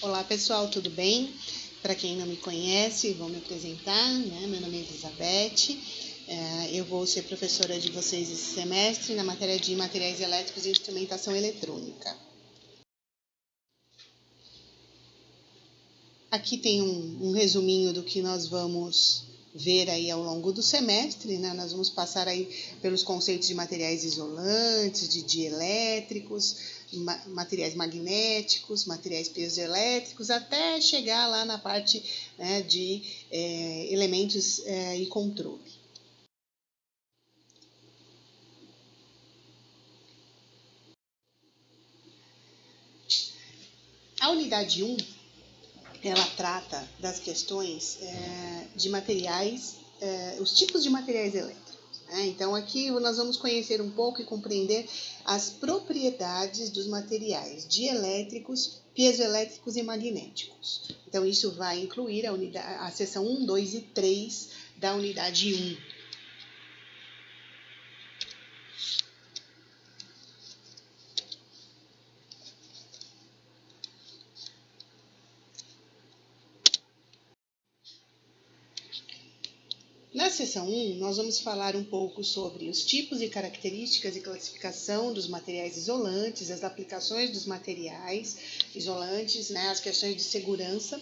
Olá pessoal, tudo bem? Para quem não me conhece, vou me apresentar, né? Meu nome é Elizabeth, eu vou ser professora de vocês esse semestre na matéria de materiais elétricos e instrumentação eletrônica. Aqui tem um resuminho do que nós vamos ver aí ao longo do semestre, né? Nós vamos passar aí pelos conceitos de materiais isolantes, de dielétricos, materiais magnéticos, materiais piezoelétricos, até chegar lá na parte, né, de elementos e controle. A unidade 1, ela trata das questões de materiais, os tipos de materiais elétricos. Então, aqui nós vamos conhecer um pouco e compreender as propriedades dos materiais dielétricos, piezoelétricos e magnéticos. Então, isso vai incluir a seção 1, 2 e 3 da unidade 1. Na seção 1, nós vamos falar um pouco sobre os tipos e características e classificação dos materiais isolantes, as aplicações dos materiais isolantes, né, as questões de segurança,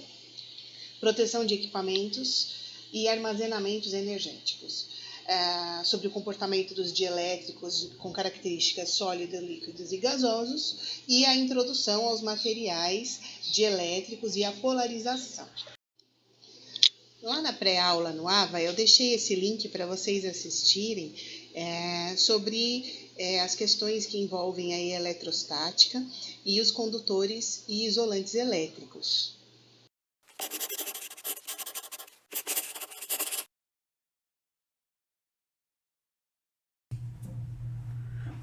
proteção de equipamentos e armazenamentos energéticos. Sobre o comportamento dos dielétricos com características sólidas, líquidos e gasosos, e a introdução aos materiais dielétricos e a polarização. Lá na pré-aula no AVA, eu deixei esse link para vocês assistirem sobre as questões que envolvem a eletrostática e os condutores e isolantes elétricos.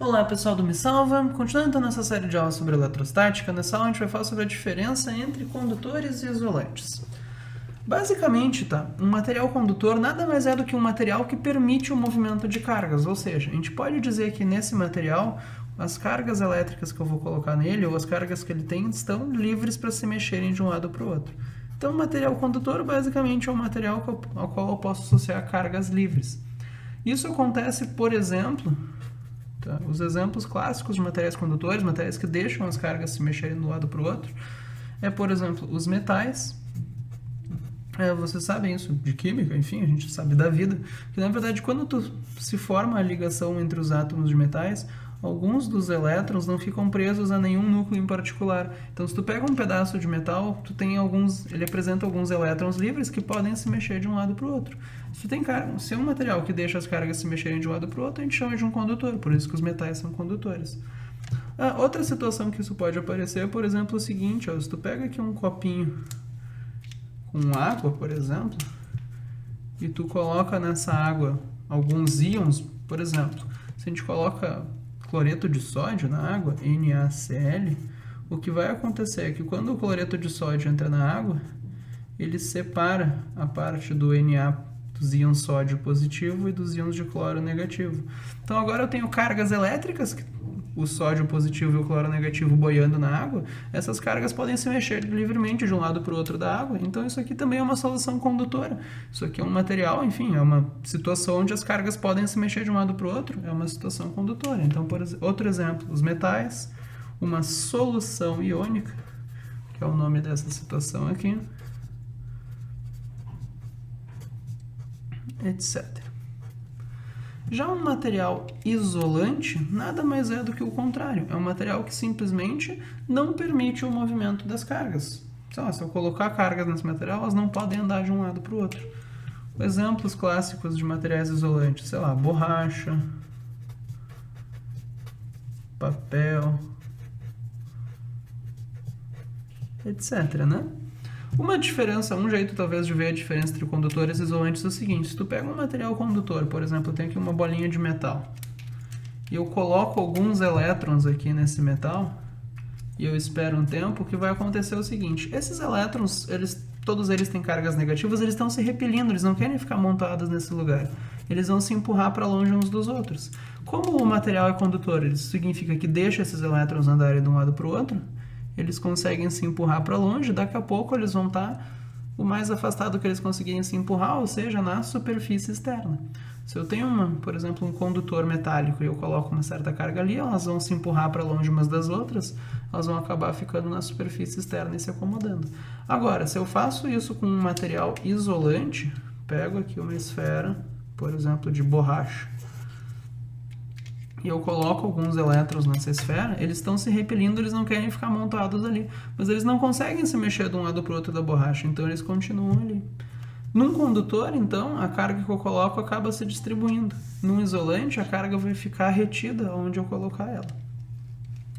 Olá pessoal do Me Salva, continuando então nossa série de aulas sobre eletrostática, nessa aula a gente vai falar sobre a diferença entre condutores e isolantes. Basicamente, um material condutor nada mais é do que um material que permite o movimento de cargas, ou seja, a gente pode dizer que nesse material as cargas elétricas que eu vou colocar nele, ou as cargas que ele tem, estão livres para se mexerem de um lado para o outro. Então o material condutor basicamente é um material ao qual eu posso associar cargas livres. Isso acontece, por exemplo, os exemplos clássicos de materiais condutores, materiais que deixam as cargas se mexerem de um lado para o outro, por exemplo, os metais. Vocês sabem isso de química, enfim, a gente sabe da vida, que na verdade quando se forma a ligação entre os átomos de metais, alguns dos elétrons não ficam presos a nenhum núcleo em particular. Então, se tu pega um pedaço de metal, ele apresenta alguns elétrons livres que podem se mexer de um lado para o outro. Se é um material que deixa as cargas se mexerem de um lado para o outro, a gente chama de um condutor, por isso que os metais são condutores. Outra situação que isso pode aparecer é, por exemplo, o seguinte, se tu pega aqui um copinho com água, por exemplo, e tu coloca nessa água alguns íons, por exemplo, se a gente coloca cloreto de sódio na água, NaCl, o que vai acontecer é que quando o cloreto de sódio entra na água, ele separa a parte do Na, dos íons sódio positivo e dos íons de cloro negativo. Então agora eu tenho cargas elétricas, o sódio positivo e o cloro negativo boiando na água, essas cargas podem se mexer livremente de um lado para o outro da água, então isso aqui também é uma solução condutora. Isso aqui é um material, enfim, é uma situação onde as cargas podem se mexer de um lado para o outro, é uma situação condutora. Então, outro exemplo, os metais, uma solução iônica, que é o nome dessa situação aqui, etc. Já um material isolante nada mais é do que o contrário. É um material que simplesmente não permite o movimento das cargas. Se eu colocar cargas nesse material, elas não podem andar de um lado para o outro. Exemplos clássicos de materiais isolantes, borracha, papel, etc, né? Um jeito talvez de ver a diferença entre condutores e isolantes é o seguinte: se tu pega um material condutor, por exemplo, eu tenho aqui uma bolinha de metal, e eu coloco alguns elétrons aqui nesse metal, e eu espero um tempo, o que vai acontecer é o seguinte: esses elétrons, todos eles têm cargas negativas, eles estão se repelindo, eles não querem ficar montados nesse lugar. Eles vão se empurrar para longe uns dos outros. Como o material é condutor, isso significa que deixa esses elétrons andarem de um lado para o outro, eles conseguem se empurrar para longe, daqui a pouco eles vão estar o mais afastado que eles conseguirem se empurrar, ou seja, na superfície externa. Se eu tenho, por exemplo, um condutor metálico e eu coloco uma certa carga ali, elas vão se empurrar para longe umas das outras, elas vão acabar ficando na superfície externa e se acomodando. Agora, se eu faço isso com um material isolante, pego aqui uma esfera, por exemplo, de borracha, e eu coloco alguns elétrons nessa esfera, eles estão se repelindo, eles não querem ficar montados ali, mas eles não conseguem se mexer de um lado para o outro da borracha, então eles continuam ali. Num condutor, então, a carga que eu coloco acaba se distribuindo. Num isolante, a carga vai ficar retida onde eu colocar ela.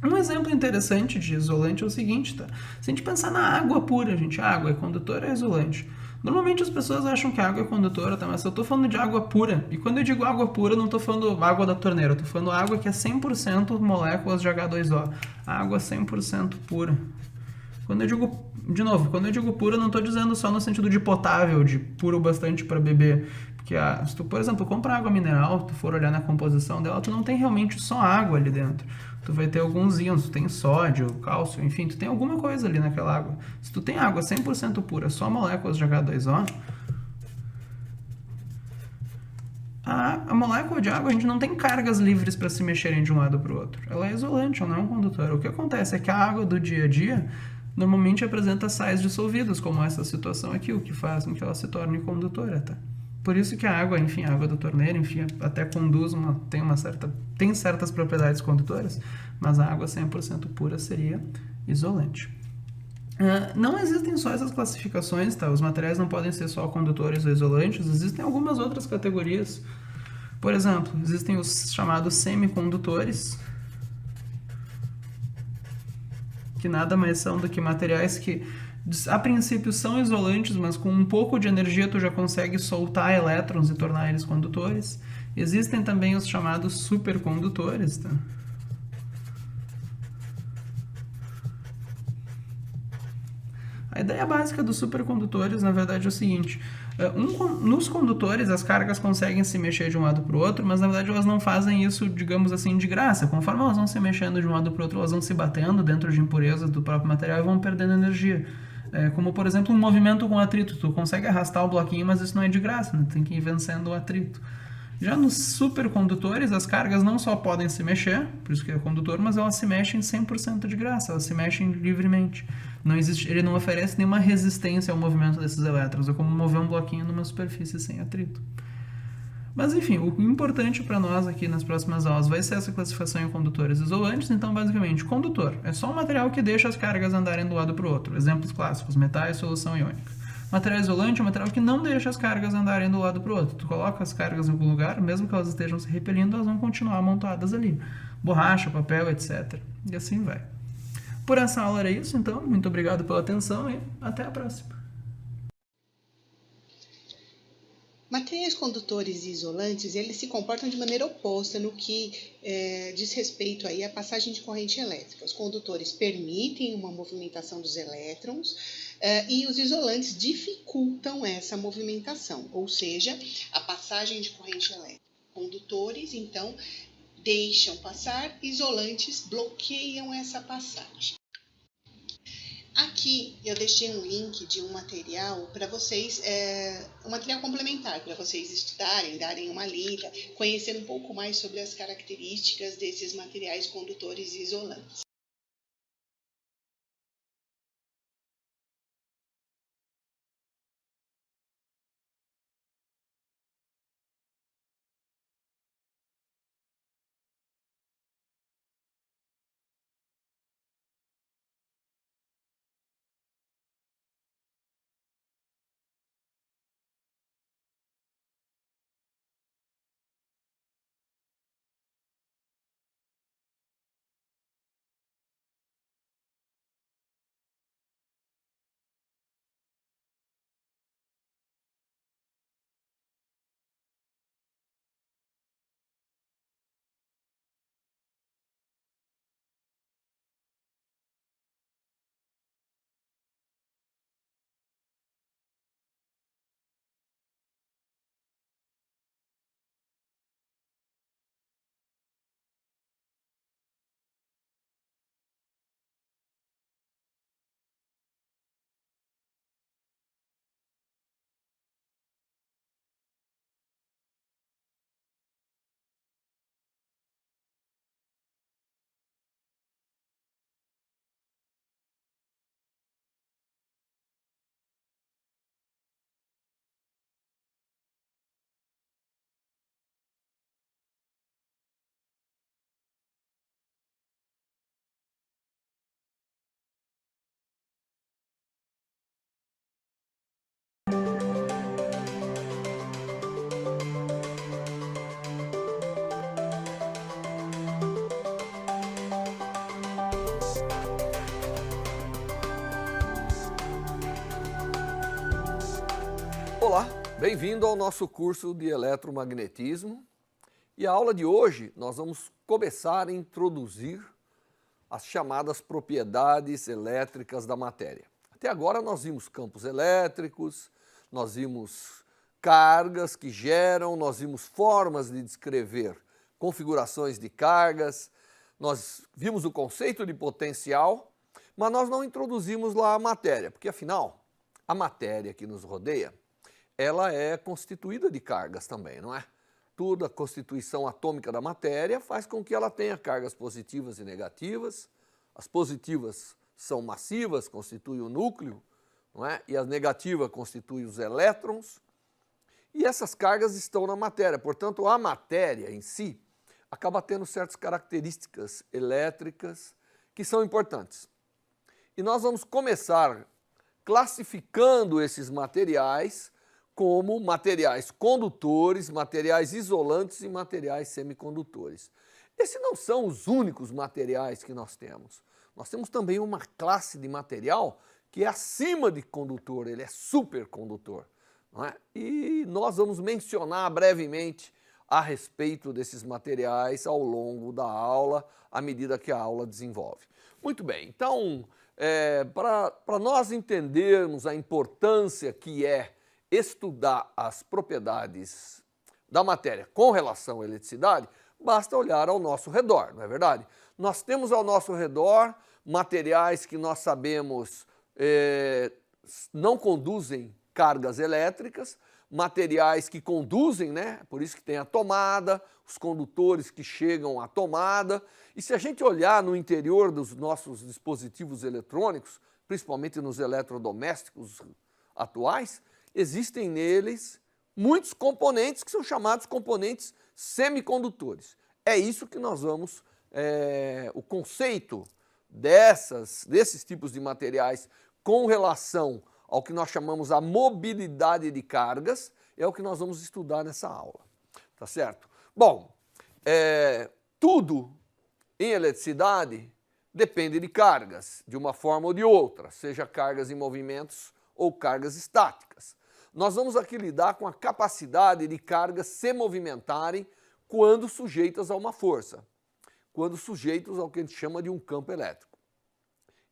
Um exemplo interessante de isolante é o seguinte, tá? Se a gente pensar na água pura, gente, a água é condutora ou é isolante? Normalmente as pessoas acham que a água é condutora, tá? Mas eu tô falando de água pura. E quando eu digo água pura, eu não tô falando água da torneira, eu tô falando água que é 100% moléculas de H2O. Água 100% pura. Quando eu digo, de novo, quando eu digo pura, eu não estou dizendo só no sentido de potável, de puro bastante para beber. Porque, se tu, por exemplo, compra água mineral, tu for olhar na composição dela, tu não tem realmente só água ali dentro. Tu vai ter alguns íons, tu tem sódio, cálcio, enfim, tu tem alguma coisa ali naquela água. Se tu tem água 100% pura, só moléculas de H2O, a molécula de água, a gente não tem cargas livres para se mexerem de um lado para o outro. Ela é isolante, ela não é um condutor. O que acontece é que a água do dia a dia normalmente apresenta sais dissolvidos, como essa situação aqui, o que faz com que ela se torne condutora, tá? Por isso que a água, enfim, a água da torneira, enfim, até conduz tem certas propriedades condutoras, mas a água 100% pura seria isolante. Não existem só essas classificações, tá? Os materiais não podem ser só condutores ou isolantes, existem algumas outras categorias. Por exemplo, existem os chamados semicondutores, que nada mais são do que materiais que a princípio são isolantes, mas com um pouco de energia tu já consegue soltar elétrons e tornar eles condutores. Existem também os chamados supercondutores, tá? A ideia básica dos supercondutores, na verdade, é o seguinte: nos condutores as cargas conseguem se mexer de um lado para o outro, mas na verdade elas não fazem isso, digamos assim, de graça. Conforme elas vão se mexendo de um lado para o outro, elas vão se batendo dentro de impurezas do próprio material e vão perdendo energia. Como, por exemplo, um movimento com atrito. Tu consegue arrastar o bloquinho, mas isso não é de graça, né? Tem que ir vencendo o atrito. Já nos supercondutores, as cargas não só podem se mexer, por isso que é condutor, mas elas se mexem 100% de graça, elas se mexem livremente. Ele não oferece nenhuma resistência ao movimento desses elétrons, é como mover um bloquinho numa superfície sem atrito. Mas enfim, o importante para nós aqui nas próximas aulas vai ser essa classificação em condutores isolantes. Então, basicamente, condutor é só um material que deixa as cargas andarem do lado para o outro. Exemplos clássicos: metais, solução iônica. Material isolante é um material que não deixa as cargas andarem do lado para o outro. Tu coloca as cargas em algum lugar, mesmo que elas estejam se repelindo, elas vão continuar montadas ali. Borracha, papel, etc. E assim vai. Por essa aula era isso, então. Muito obrigado pela atenção e até a próxima. Materiais condutores e isolantes, eles se comportam de maneira oposta no que diz respeito aí à passagem de corrente elétrica. Os condutores permitem uma movimentação dos elétrons e os isolantes dificultam essa movimentação, ou seja, a passagem de corrente elétrica. Condutores, então, deixam passar, isolantes bloqueiam essa passagem. Aqui eu deixei um link de um material para vocês, um material complementar para vocês estudarem, darem uma lida, conhecer um pouco mais sobre as características desses materiais condutores e isolantes. Olá, bem-vindo ao nosso curso de eletromagnetismo. E a aula de hoje nós vamos começar a introduzir as chamadas propriedades elétricas da matéria. Até agora nós vimos campos elétricos, nós vimos cargas que geram, nós vimos formas de descrever configurações de cargas, nós vimos o conceito de potencial, mas nós não introduzimos lá a matéria, porque afinal, a matéria que nos rodeia, ela é constituída de cargas também, não é? Toda a constituição atômica da matéria faz com que ela tenha cargas positivas e negativas. As positivas são massivas, constituem o núcleo, não é? E as negativas constituem os elétrons. E essas cargas estão na matéria, portanto, a matéria em si acaba tendo certas características elétricas que são importantes. E nós vamos começar classificando esses materiais como materiais condutores, materiais isolantes e materiais semicondutores. Esses não são os únicos materiais que nós temos. Nós temos também uma classe de material que é acima de condutor, ele é supercondutor. Não é? E nós vamos mencionar brevemente a respeito desses materiais ao longo da aula, à medida que a aula desenvolve. Muito bem, então, para nós entendermos a importância que é estudar as propriedades da matéria com relação à eletricidade, basta olhar ao nosso redor, não é verdade? Nós temos ao nosso redor materiais que nós sabemos não conduzem cargas elétricas, materiais que conduzem, né? Por isso que tem a tomada, os condutores que chegam à tomada. E se a gente olhar no interior dos nossos dispositivos eletrônicos, principalmente nos eletrodomésticos atuais, existem neles muitos componentes que são chamados componentes semicondutores. É isso que nós vamos, o conceito desses tipos de materiais com relação ao que nós chamamos a mobilidade de cargas, é o que nós vamos estudar nessa aula, tá certo? Bom, tudo em eletricidade depende de cargas, de uma forma ou de outra, seja cargas em movimentos ou cargas estáticas. Nós vamos aqui lidar com a capacidade de cargas se movimentarem quando sujeitas a uma força, quando sujeitos ao que a gente chama de um campo elétrico.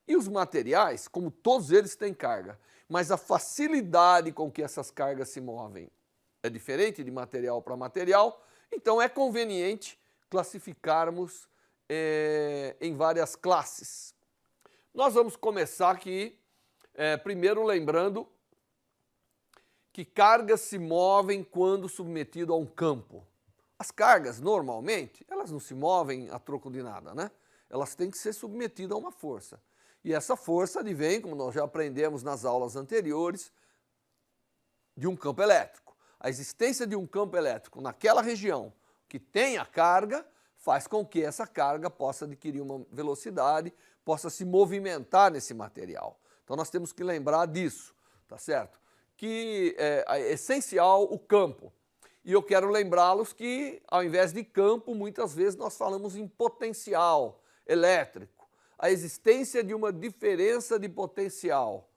E os materiais, como todos eles têm carga, mas a facilidade com que essas cargas se movem é diferente de material para material, então é conveniente classificarmos em várias classes. Nós vamos começar aqui, primeiro lembrando que cargas se movem quando submetido a um campo. As cargas, normalmente, elas não se movem a troco de nada, né? Elas têm que ser submetidas a uma força. E essa força advém, como nós já aprendemos nas aulas anteriores, de um campo elétrico. A existência de um campo elétrico naquela região que tem a carga faz com que essa carga possa adquirir uma velocidade, possa se movimentar nesse material. Então nós temos que lembrar disso, tá certo? Que é essencial o campo. E eu quero lembrá-los que, ao invés de campo, muitas vezes nós falamos em potencial elétrico. A existência de uma diferença de potencial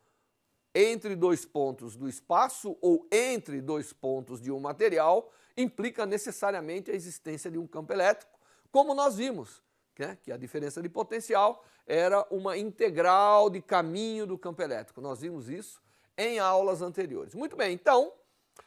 entre dois pontos do espaço ou entre dois pontos de um material implica necessariamente a existência de um campo elétrico, como nós vimos, né? Que a diferença de potencial era uma integral de caminho do campo elétrico. Nós vimos isso em aulas anteriores. Muito bem, então,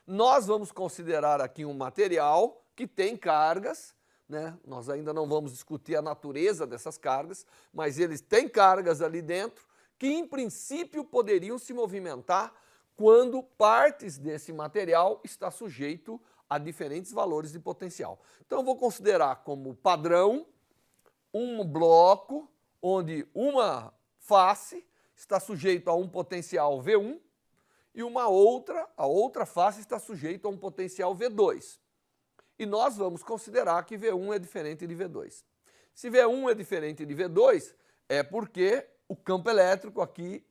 nós vamos considerar aqui um material que tem cargas, né? Nós ainda não vamos discutir a natureza dessas cargas, mas eles têm cargas ali dentro que, em princípio, poderiam se movimentar quando partes desse material está sujeito a diferentes valores de potencial. Então, eu vou considerar como padrão um bloco onde uma face está sujeita a um potencial V1 e a outra face está sujeita a um potencial V2. E nós vamos considerar que V1 é diferente de V2. Se V1 é diferente de V2, é porque o campo elétrico aqui,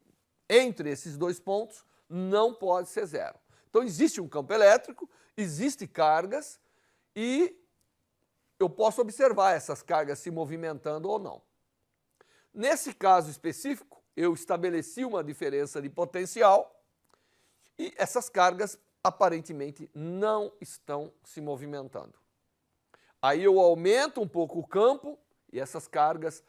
entre esses dois pontos, não pode ser zero. Então existe um campo elétrico, existem cargas e eu posso observar essas cargas se movimentando ou não. Nesse caso específico, eu estabeleci uma diferença de potencial e essas cargas aparentemente não estão se movimentando. Aí eu aumento um pouco o campo e essas cargas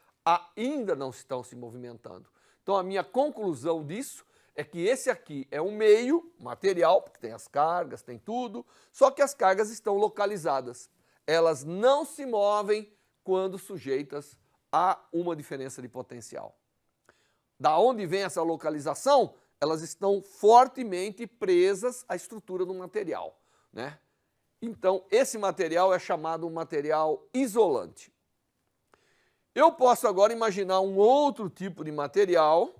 ainda não estão se movimentando. Então a minha conclusão disso é que esse aqui é um meio material, porque tem as cargas, tem tudo, só que as cargas estão localizadas. Elas não se movem quando sujeitas a uma diferença de potencial. Da onde vem essa localização? Elas estão fortemente presas à estrutura do material, né? Então, esse material é chamado material isolante. Eu posso agora imaginar um outro tipo de material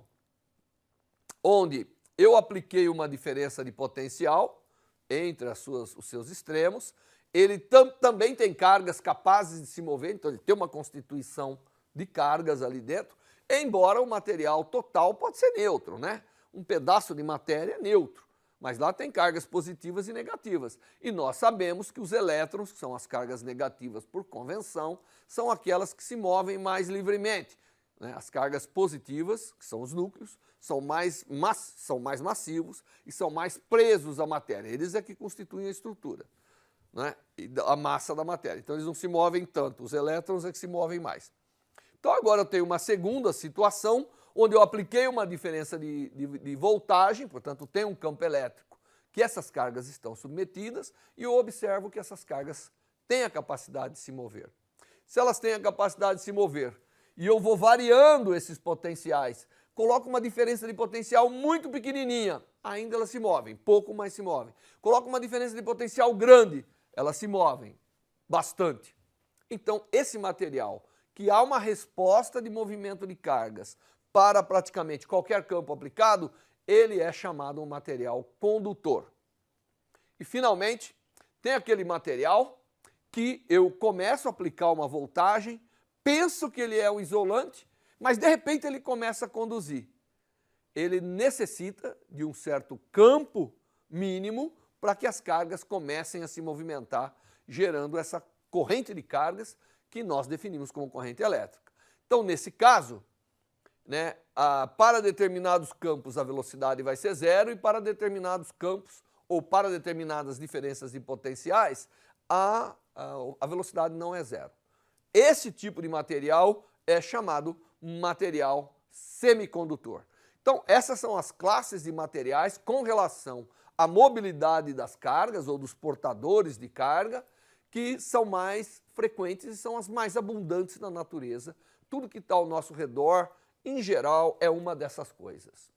onde eu apliquei uma diferença de potencial entre os seus extremos. Ele também tem cargas capazes de se mover, então ele tem uma constituição de cargas ali dentro, embora o material total pode ser neutro, né? Um pedaço de matéria é neutro, mas lá tem cargas positivas e negativas. E nós sabemos que os elétrons, que são as cargas negativas por convenção, são aquelas que se movem mais livremente, né? As cargas positivas, que são os núcleos, são mais massivos e são mais presos à matéria. Eles é que constituem a estrutura, né? E a massa da matéria. Então eles não se movem tanto, os elétrons é que se movem mais. Então agora eu tenho uma segunda situação onde eu apliquei uma diferença de voltagem, portanto tem um campo elétrico, que essas cargas estão submetidas e eu observo que essas cargas têm a capacidade de se mover. Se elas têm a capacidade de se mover e eu vou variando esses potenciais, coloco uma diferença de potencial muito pequenininha, ainda elas se movem, pouco mais se movem. Coloco uma diferença de potencial grande, elas se movem bastante. Então esse material que há uma resposta de movimento de cargas para praticamente qualquer campo aplicado, ele é chamado um material condutor. E finalmente, tem aquele material que eu começo a aplicar uma voltagem, penso que ele é um isolante, mas de repente ele começa a conduzir. Ele necessita de um certo campo mínimo para que as cargas comecem a se movimentar, gerando essa corrente de cargas que nós definimos como corrente elétrica. Então, nesse caso, né, para determinados campos a velocidade vai ser zero e para determinados campos ou para determinadas diferenças de potenciais a velocidade não é zero. Esse tipo de material é chamado material semicondutor. Então essas são as classes de materiais com relação à mobilidade das cargas ou dos portadores de carga que são mais frequentes e são as mais abundantes na natureza. Tudo que está ao nosso redor, em geral, é uma dessas coisas.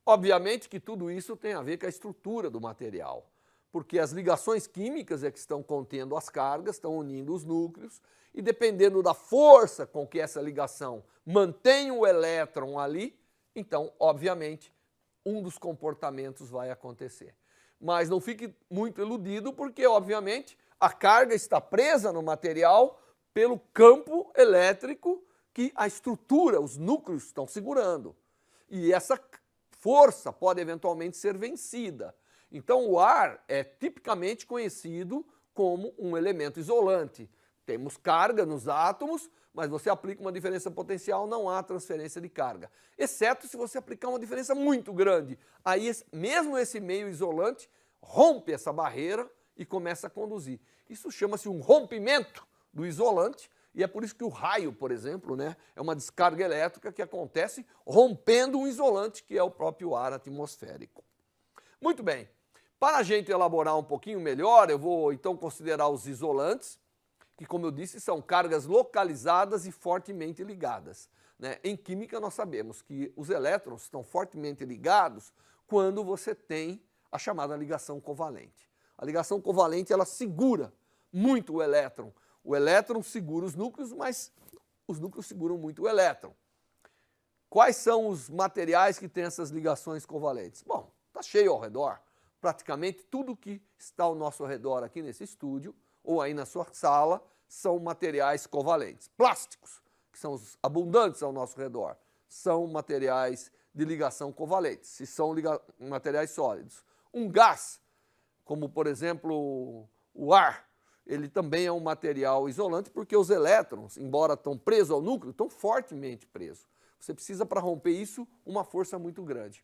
Obviamente que tudo isso tem a ver com a estrutura do material, porque as ligações químicas é que estão contendo as cargas, estão unindo os núcleos, e dependendo da força com que essa ligação mantém o elétron ali, então, obviamente, um dos comportamentos vai acontecer. Mas não fique muito iludido, porque, obviamente, a carga está presa no material pelo campo elétrico que a estrutura, os núcleos estão segurando. E essa força pode eventualmente ser vencida. Então o ar é tipicamente conhecido como um elemento isolante. Temos carga nos átomos, mas você aplica uma diferença potencial, não há transferência de carga. Exceto se você aplicar uma diferença muito grande. Aí mesmo esse meio isolante rompe essa barreira e começa a conduzir. Isso chama-se um rompimento do isolante, e é por isso que o raio, por exemplo, né, é uma descarga elétrica que acontece rompendo um isolante, que é o próprio ar atmosférico. Muito bem, para a gente elaborar um pouquinho melhor, eu vou então considerar os isolantes, que, como eu disse, são cargas localizadas e fortemente ligadas, né? Em química nós sabemos que os elétrons estão fortemente ligados quando você tem a chamada ligação covalente. A ligação covalente ela segura muito o elétron. O elétron segura os núcleos, mas os núcleos seguram muito o elétron. Quais são os materiais que têm essas ligações covalentes? Bom, está cheio ao redor. Praticamente tudo que está ao nosso redor aqui nesse estúdio, ou aí na sua sala, são materiais covalentes. Plásticos, que são os abundantes ao nosso redor, são materiais de ligação covalente, se são materiais sólidos. Um gás, como por exemplo o ar, ele também é um material isolante porque os elétrons, embora estão presos ao núcleo, estão fortemente presos. Você precisa, para romper isso, uma força muito grande.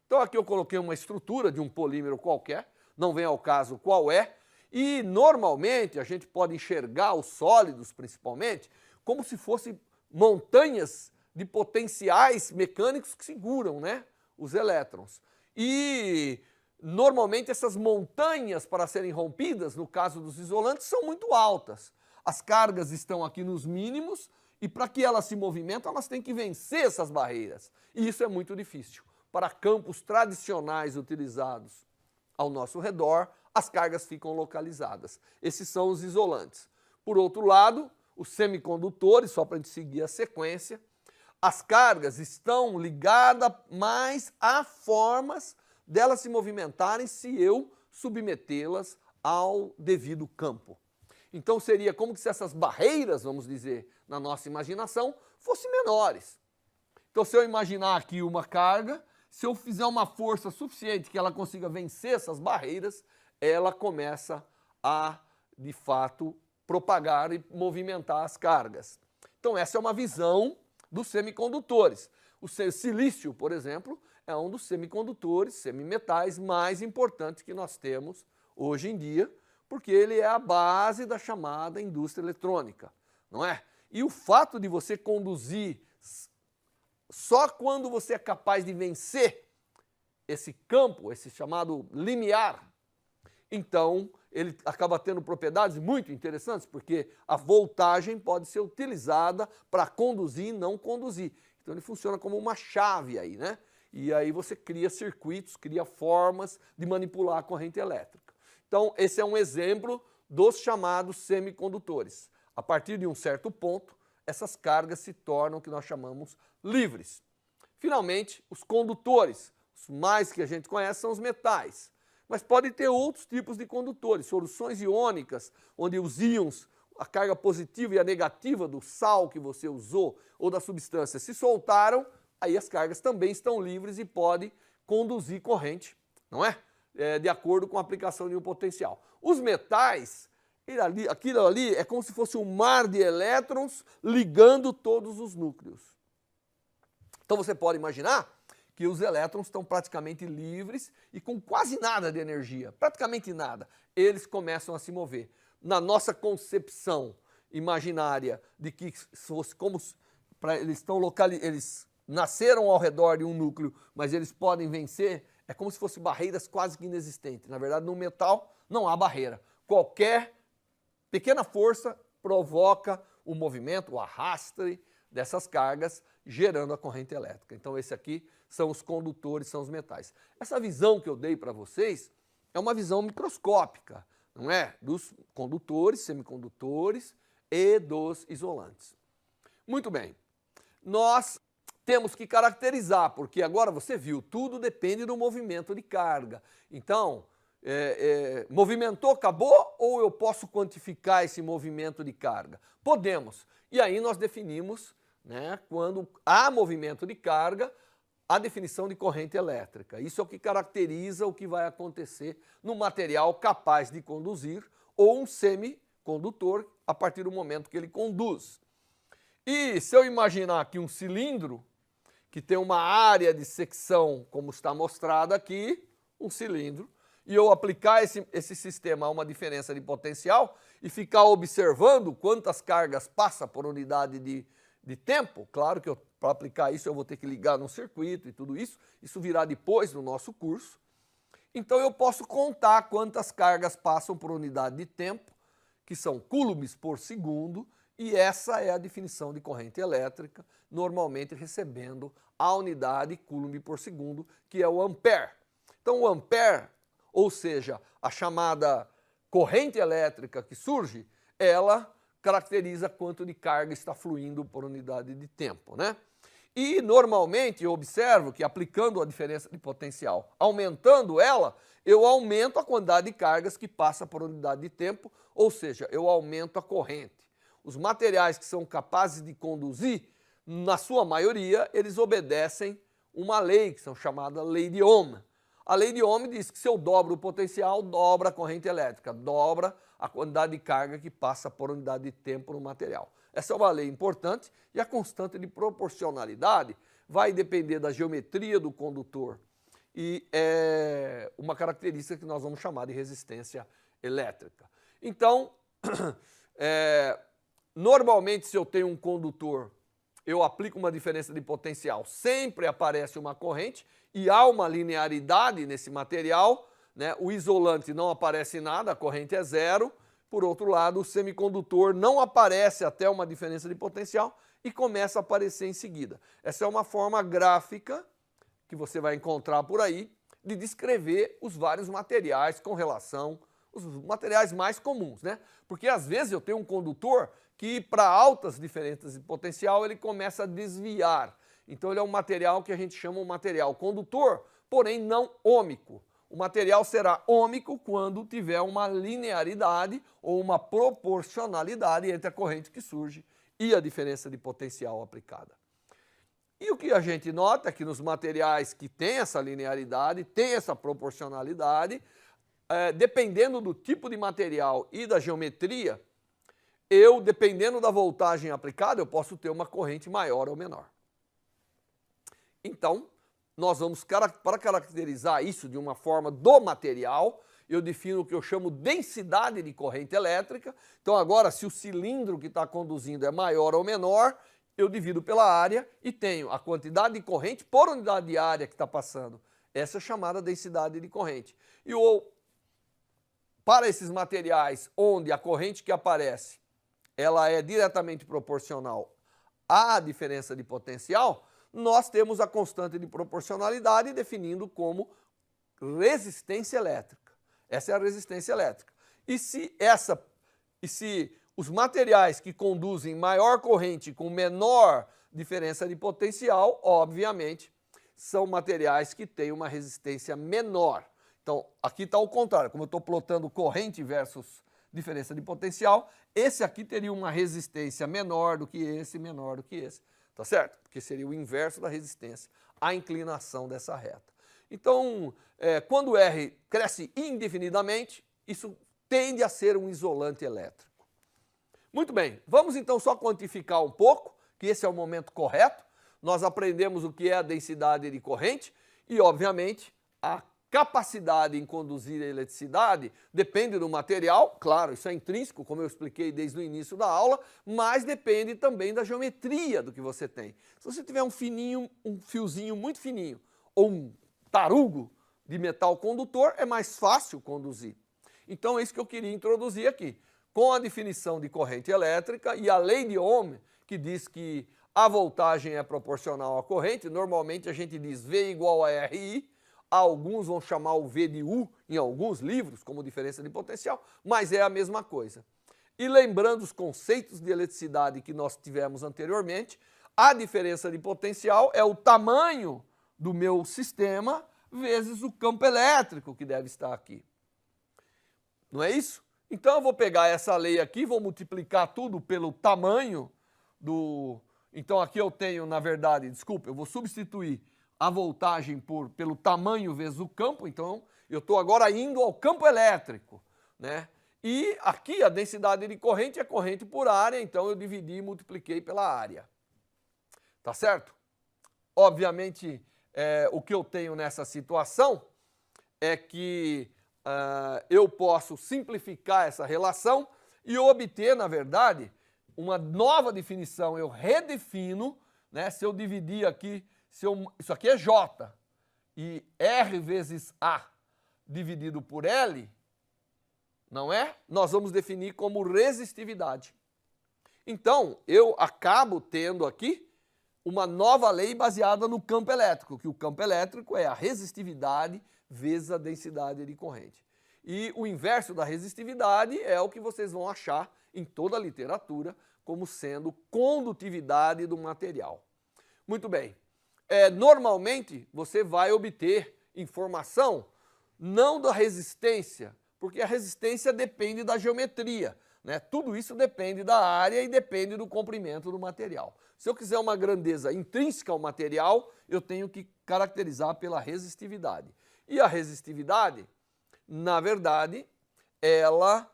Então aqui eu coloquei uma estrutura de um polímero qualquer. não vem ao caso qual é, e normalmente a gente pode enxergar os sólidos, principalmente, como se fossem montanhas de potenciais mecânicos que seguram, né, os elétrons. E normalmente essas montanhas, para serem rompidas, no caso dos isolantes, são muito altas. As cargas estão aqui nos mínimos e para que elas se movimentem, elas têm que vencer essas barreiras. E isso é muito difícil. Para campos tradicionais utilizados ao nosso redor, as cargas ficam localizadas. Esses são os isolantes. Por outro lado, os semicondutores, só para a gente seguir a sequência, as cargas estão ligadas mais a formas delas se movimentarem se eu submetê-las ao devido campo. Então seria como se essas barreiras, vamos dizer, na nossa imaginação, fossem menores. Então se eu imaginar aqui uma carga, se eu fizer uma força suficiente que ela consiga vencer essas barreiras, ela começa a, de fato, propagar e movimentar as cargas. Então essa é uma visão dos semicondutores. O silício, por exemplo, é um dos semicondutores, semimetais mais importantes que nós temos hoje em dia, porque ele é a base da chamada indústria eletrônica, não é? E o fato de você conduzir só quando você é capaz de vencer esse campo, esse chamado limiar, então ele acaba tendo propriedades muito interessantes, porque a voltagem pode ser utilizada para conduzir e não conduzir. Então ele funciona como uma chave aí, né? E aí você cria circuitos, cria formas de manipular a corrente elétrica. Então esse é um exemplo dos chamados semicondutores. A partir de um certo ponto, essas cargas se tornam o que nós chamamos livres. Finalmente, os condutores, os mais que a gente conhece são os metais. Mas pode ter outros tipos de condutores, soluções iônicas, onde os íons, a carga positiva e a negativa do sal que você usou ou da substância se soltaram, aí as cargas também estão livres e podem conduzir corrente, não é? De acordo com a aplicação de um potencial. Os metais, aquilo ali é como se fosse um mar de elétrons ligando todos os núcleos. Então você pode imaginar que os elétrons estão praticamente livres e com quase nada de energia, praticamente nada, eles começam a se mover. Na nossa concepção imaginária de que como eles nasceram ao redor de um núcleo, mas eles podem vencer, é como se fossem barreiras quase que inexistentes. Na verdade, no metal não há barreira. Qualquer pequena força provoca o movimento, o arraste dessas cargas, gerando a corrente elétrica. Então esse aqui são os condutores, são os metais. Essa visão que eu dei para vocês é uma visão microscópica, não é? Dos condutores, semicondutores e dos isolantes. Muito bem. Nós temos que caracterizar, porque agora você viu, tudo depende do movimento de carga. Então, movimentou, acabou, ou eu posso quantificar esse movimento de carga? Podemos. E aí nós definimos, né, quando há movimento de carga, a definição de corrente elétrica. Isso é o que caracteriza o que vai acontecer no material capaz de conduzir ou um semicondutor a partir do momento que ele conduz. E se eu imaginar aqui um cilindro que tem uma área de secção, como está mostrado aqui, um cilindro, e eu aplicar esse sistema a uma diferença de potencial e ficar observando quantas cargas passa por unidade de tempo, claro que para aplicar isso eu vou ter que ligar no circuito e tudo isso, isso virá depois no nosso curso. Então eu posso contar quantas cargas passam por unidade de tempo, que são coulombs por segundo, e essa é a definição de corrente elétrica, normalmente recebendo a unidade coulomb por segundo, que é o ampere. Então o ampere, ou seja, a chamada corrente elétrica que surge, ela caracteriza quanto de carga está fluindo por unidade de tempo, né? E normalmente eu observo que aplicando a diferença de potencial, aumentando ela, eu aumento a quantidade de cargas que passa por unidade de tempo, ou seja, eu aumento a corrente. Os materiais que são capazes de conduzir, na sua maioria, eles obedecem uma lei, que são chamada lei de Ohm. A lei de Ohm diz que se eu dobro o potencial, dobra a corrente elétrica, dobra a quantidade de carga que passa por unidade de tempo no material. Essa é uma lei importante e a constante de proporcionalidade vai depender da geometria do condutor e é uma característica que nós vamos chamar de resistência elétrica. Então, normalmente, se eu tenho um condutor, eu aplico uma diferença de potencial, sempre aparece uma corrente e há uma linearidade nesse material, né? O isolante não aparece nada, a corrente é zero. Por outro lado, o semicondutor não aparece até uma diferença de potencial e começa a aparecer em seguida. Essa é uma forma gráfica que você vai encontrar por aí de descrever os vários materiais com relação, os materiais mais comuns, né? Porque às vezes eu tenho um condutor que para altas diferenças de potencial ele começa a desviar. Então ele é um material que a gente chama um material condutor, porém não ômico. O material será ômico quando tiver uma linearidade ou uma proporcionalidade entre a corrente que surge e a diferença de potencial aplicada. E o que a gente nota é que nos materiais que têm essa linearidade, tem essa proporcionalidade, dependendo do tipo de material e da geometria, dependendo da voltagem aplicada, eu posso ter uma corrente maior ou menor. Então, nós vamos, para caracterizar isso de uma forma do material, eu defino o que eu chamo densidade de corrente elétrica. Então agora, se o cilindro que está conduzindo é maior ou menor, eu divido pela área e tenho a quantidade de corrente por unidade de área que está passando. Essa é chamada densidade de corrente. E para esses materiais onde a corrente que aparece, ela é diretamente proporcional à diferença de potencial, nós temos a constante de proporcionalidade definindo como resistência elétrica. Essa é a resistência elétrica. E se os materiais que conduzem maior corrente com menor diferença de potencial, obviamente, são materiais que têm uma resistência menor. Então, aqui está o contrário. Como eu estou plotando corrente versus diferença de potencial, esse aqui teria uma resistência menor do que esse, menor do que esse. Tá certo? Porque seria o inverso da resistência, a inclinação dessa reta. Então, quando R cresce indefinidamente, isso tende a ser um isolante elétrico. Muito bem, vamos então só quantificar um pouco, que esse é o momento correto. Nós aprendemos o que é a densidade de corrente e, obviamente, a capacidade em conduzir a eletricidade depende do material, claro, isso é intrínseco, como eu expliquei desde o início da aula, mas depende também da geometria do que você tem. Se você tiver um fiozinho muito fininho, ou um tarugo de metal condutor, é mais fácil conduzir. Então é isso que eu queria introduzir aqui. Com a definição de corrente elétrica e a lei de Ohm, que diz que a voltagem é proporcional à corrente, normalmente a gente diz V igual a RI, alguns vão chamar o V de U em alguns livros, como diferença de potencial, mas é a mesma coisa. E lembrando os conceitos de eletricidade que nós tivemos anteriormente, a diferença de potencial é o tamanho do meu sistema vezes o campo elétrico que deve estar aqui. Não é isso? Então eu vou pegar essa lei aqui, vou multiplicar tudo pelo tamanho do... Então aqui eu tenho, na verdade, desculpa, eu vou substituir a voltagem pelo tamanho vezes o campo, então eu estou agora indo ao campo elétrico, né? E aqui a densidade de corrente é corrente por área, então eu dividi e multipliquei pela área. Tá certo? Obviamente, o que eu tenho nessa situação é que eu posso simplificar essa relação e obter, na verdade, uma nova definição. Eu redefino, né? Se eu dividir aqui, isso aqui é J, e R vezes A dividido por L, não é? Nós vamos definir como resistividade. Então, eu acabo tendo aqui uma nova lei baseada no campo elétrico, que o campo elétrico é a resistividade vezes a densidade de corrente. E o inverso da resistividade é o que vocês vão achar em toda a literatura como sendo condutividade do material. Muito bem. Normalmente, você vai obter informação não da resistência, porque a resistência depende da geometria, né? Tudo isso depende da área e depende do comprimento do material. Se eu quiser uma grandeza intrínseca ao material, eu tenho que caracterizar pela resistividade. E a resistividade, na verdade, ela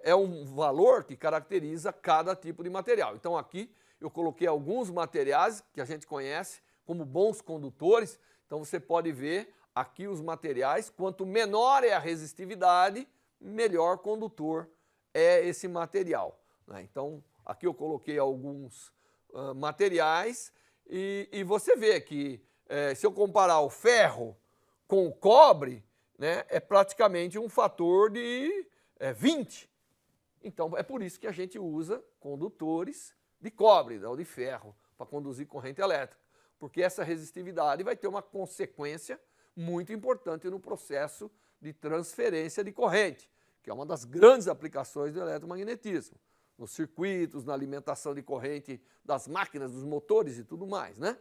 é um valor que caracteriza cada tipo de material. Então aqui eu coloquei alguns materiais que a gente conhece como bons condutores. Então você pode ver aqui os materiais, quanto menor é a resistividade, melhor condutor é esse material, né? Então, aqui eu coloquei alguns materiais e você vê que se eu comparar o ferro com o cobre, né, é praticamente um fator de 20. Então, é por isso que a gente usa condutores de cobre, não de ferro, para conduzir corrente elétrica, porque essa resistividade vai ter uma consequência muito importante no processo de transferência de corrente, que é uma das grandes aplicações do eletromagnetismo, nos circuitos, na alimentação de corrente das máquinas, dos motores e tudo mais, né?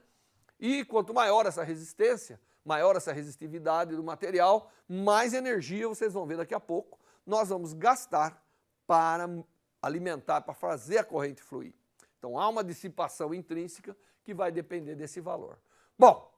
E quanto maior essa resistência, maior essa resistividade do material, mais energia, vocês vão ver daqui a pouco, nós vamos gastar para alimentar, para fazer a corrente fluir. Então, há uma dissipação intrínseca que vai depender desse valor. Bom,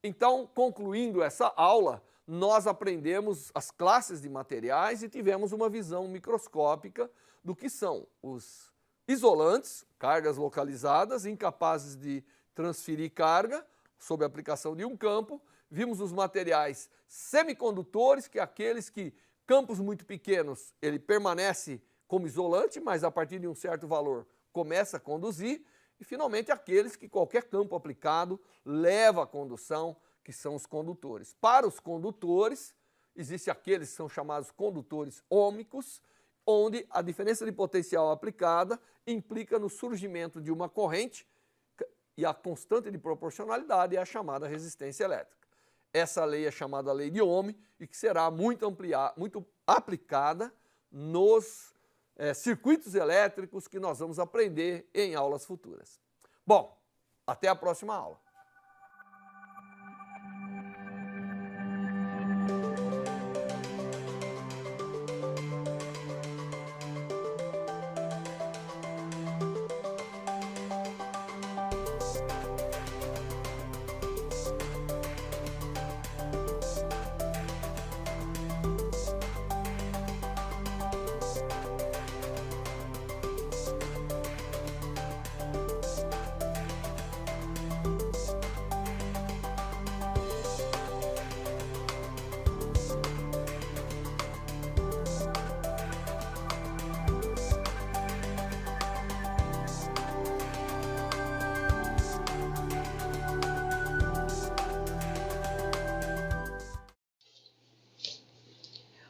então, concluindo essa aula, nós aprendemos as classes de materiais e tivemos uma visão microscópica do que são os isolantes, cargas localizadas, incapazes de transferir carga sob a aplicação de um campo. Vimos os materiais semicondutores, que é aqueles que, campos muito pequenos, ele permanece como isolante, mas a partir de um certo valor começa a conduzir. E, finalmente, aqueles que qualquer campo aplicado leva à condução, que são os condutores. Para os condutores, existem aqueles que são chamados condutores ômicos, onde a diferença de potencial aplicada implica no surgimento de uma corrente e a constante de proporcionalidade é a chamada resistência elétrica. Essa lei é chamada lei de Ohm e que será muito aplicada nos circuitos elétricos que nós vamos aprender em aulas futuras. Bom, até a próxima aula.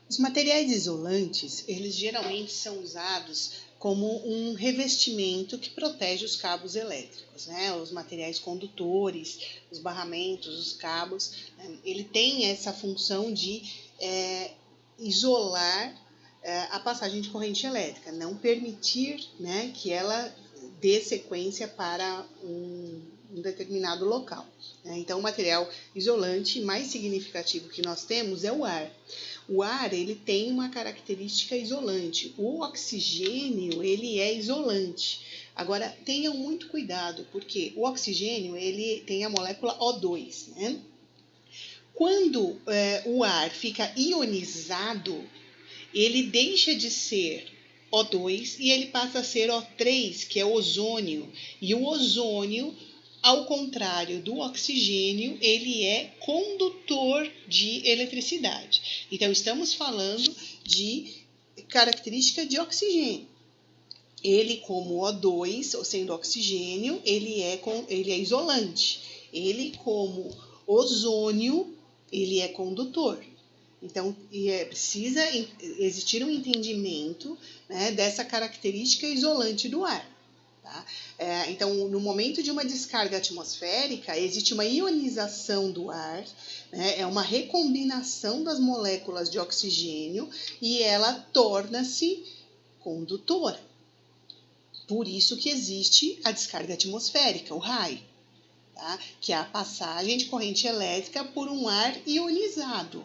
Os materiais isolantes, eles geralmente são usados como um revestimento que protege os cabos elétricos, né? Os materiais condutores, os barramentos, os cabos, né? Ele tem essa função de isolar a passagem de corrente elétrica, não permitir, né, que ela dê sequência para um determinado local, né? Então, o material isolante mais significativo que nós temos é o ar. O ar, ele tem uma característica isolante. O oxigênio, ele é isolante. Agora, tenham muito cuidado, porque o oxigênio, ele tem a molécula O2, né? Quando o ar fica ionizado, ele deixa de ser O2 e ele passa a ser O3, que é ozônio. E o ozônio, ao contrário do oxigênio, ele é condutor de eletricidade. Então, estamos falando de característica de oxigênio. Ele, como O2, ou sendo oxigênio, ele é isolante. Ele, como ozônio, ele é condutor. Então, precisa existir um entendimento, né, dessa característica isolante do ar. Tá? Então, no momento de uma descarga atmosférica, existe uma ionização do ar, né? É uma recombinação das moléculas de oxigênio e ela torna-se condutora. Por isso que existe a descarga atmosférica, o raio, tá? Que é a passagem de corrente elétrica por um ar ionizado.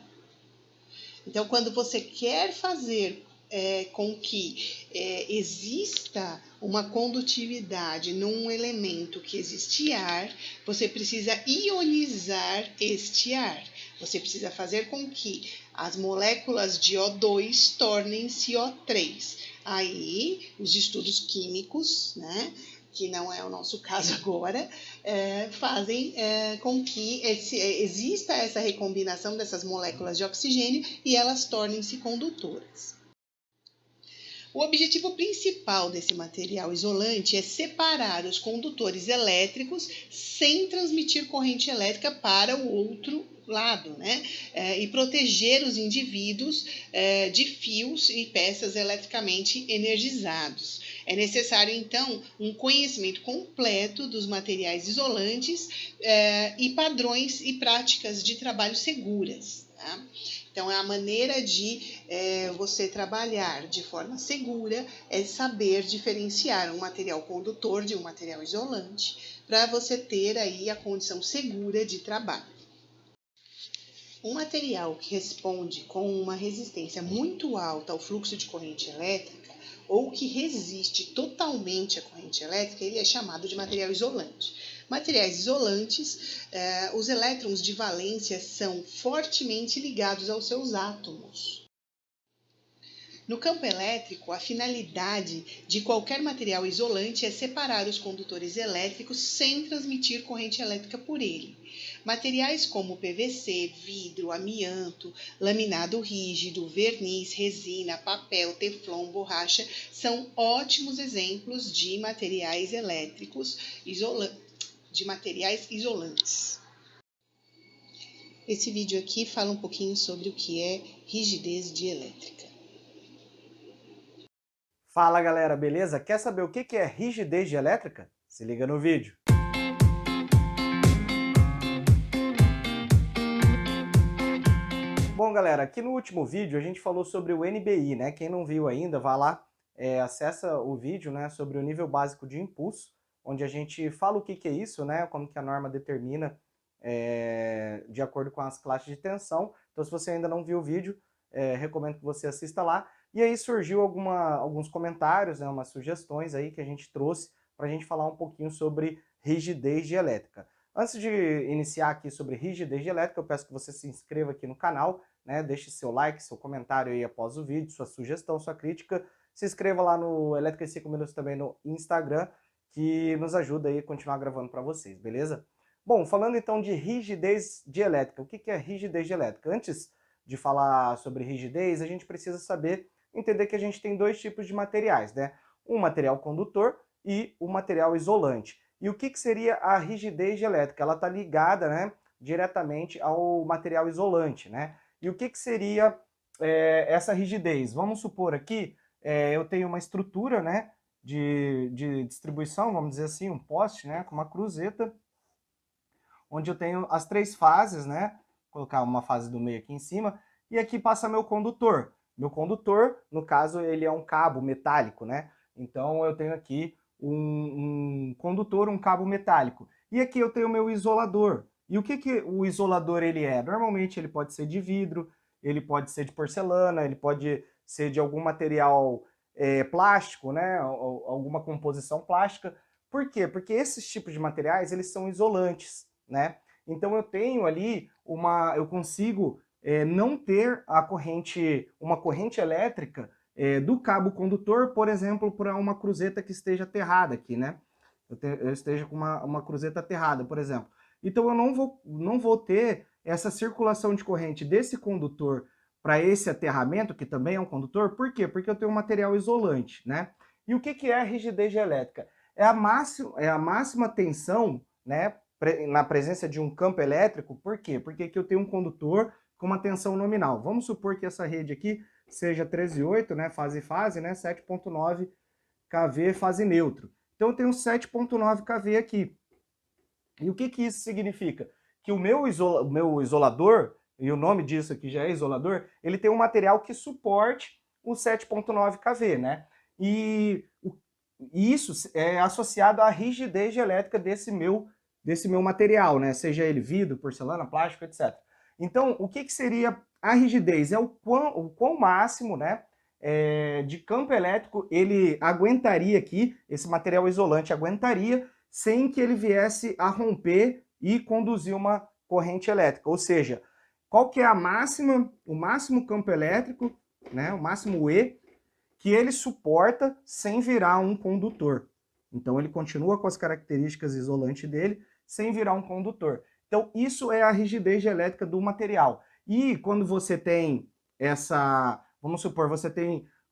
Então, quando você quer fazer com que exista uma condutividade num elemento que existe ar, você precisa ionizar este ar. Você precisa fazer com que as moléculas de O2 tornem-se O3. Aí, os estudos químicos, né, que não é o nosso caso agora, fazem com que exista essa recombinação dessas moléculas de oxigênio e elas tornem-se condutoras. O objetivo principal desse material isolante é separar os condutores elétricos sem transmitir corrente elétrica para o outro lado, né? E proteger os indivíduos de fios e peças eletricamente energizados. É necessário, então, um conhecimento completo dos materiais isolantes e padrões e práticas de trabalho seguras. Tá? Então, a maneira de você trabalhar de forma segura é saber diferenciar um material condutor de um material isolante para você ter aí a condição segura de trabalho. Um material que responde com uma resistência muito alta ao fluxo de corrente elétrica ou que resiste totalmente à corrente elétrica, ele é chamado de material isolante. Materiais isolantes, os elétrons de valência são fortemente ligados aos seus átomos. No campo elétrico, a finalidade de qualquer material isolante é separar os condutores elétricos sem transmitir corrente elétrica por ele. Materiais como PVC, vidro, amianto, laminado rígido, verniz, resina, papel, teflon, borracha são ótimos exemplos de materiais elétricos isolantes. Esse vídeo aqui fala um pouquinho sobre o que é rigidez dielétrica. Fala galera, beleza? Quer saber o que é rigidez dielétrica? Se liga no vídeo. Bom galera, aqui no último vídeo a gente falou sobre o NBI, né? Quem não viu ainda, vá lá, acessa o vídeo, né, sobre o nível básico de impulso, onde a gente fala o que é isso, né? Como que a norma determina de acordo com as classes de tensão. Então se você ainda não viu o vídeo, recomendo que você assista lá. E aí surgiu alguns comentários, né, umas sugestões aí que a gente trouxe para a gente falar um pouquinho sobre rigidez dielétrica. Antes de iniciar aqui sobre rigidez dielétrica, eu peço que você se inscreva aqui no canal, né, deixe seu like, seu comentário aí após o vídeo, sua sugestão, sua crítica. Se inscreva lá no Elétrica em 5 Minutos também no Instagram, que nos ajuda aí a continuar gravando para vocês, beleza? Bom, falando então de rigidez dielétrica, o que é rigidez dielétrica? Antes de falar sobre rigidez, a gente precisa entender que a gente tem dois tipos de materiais, né? Um material condutor e um material isolante. E o que seria a rigidez dielétrica? Ela está ligada, né, diretamente ao material isolante, né? E o que seria essa rigidez? Vamos supor aqui, eu tenho uma estrutura, né, de distribuição, vamos dizer assim, um poste, né, com uma cruzeta, onde eu tenho as três fases, né? Vou colocar uma fase do meio aqui em cima, e aqui passa meu condutor. Meu condutor, no caso, ele é um cabo metálico, né? Então eu tenho aqui um condutor, um cabo metálico. E aqui eu tenho o meu isolador. E o que o isolador ele é? Normalmente ele pode ser de vidro, ele pode ser de porcelana, ele pode ser de algum material plástico, né? Alguma composição plástica. Por quê? Porque esses tipos de materiais, eles são isolantes, né? Então eu tenho ali eu consigo não ter uma corrente elétrica do cabo condutor, por exemplo, para uma cruzeta que esteja aterrada aqui, né? Eu esteja com uma cruzeta aterrada, por exemplo. Então eu não vou ter essa circulação de corrente desse condutor para esse aterramento, que também é um condutor. Por quê? Porque eu tenho um material isolante, né? E o que é a rigidez dielétrica? É a máxima tensão, né, na presença de um campo elétrico. Por quê? Porque aqui eu tenho um condutor com uma tensão nominal. Vamos supor que essa rede aqui seja 13,8, né, fase, né, 7,9 kV fase neutro. Então eu tenho 7,9 kV aqui. E o que isso significa? Que o meu isolador, e o nome disso aqui já é isolador, ele tem um material que suporte o 7,9 kV, né? E isso é associado à rigidez dielétrica desse meu material, né? Seja ele vidro, porcelana, plástico, etc. Então, o que seria a rigidez? É o quão máximo, né, de campo elétrico ele aguentaria aqui, esse material isolante aguentaria, sem que ele viesse a romper e conduzir uma corrente elétrica. Ou seja, qual que é o máximo campo elétrico, né, o máximo E, que ele suporta sem virar um condutor. Então ele continua com as características isolantes dele, sem virar um condutor. Então isso é a rigidez elétrica do material. E quando você tem essa, vamos supor,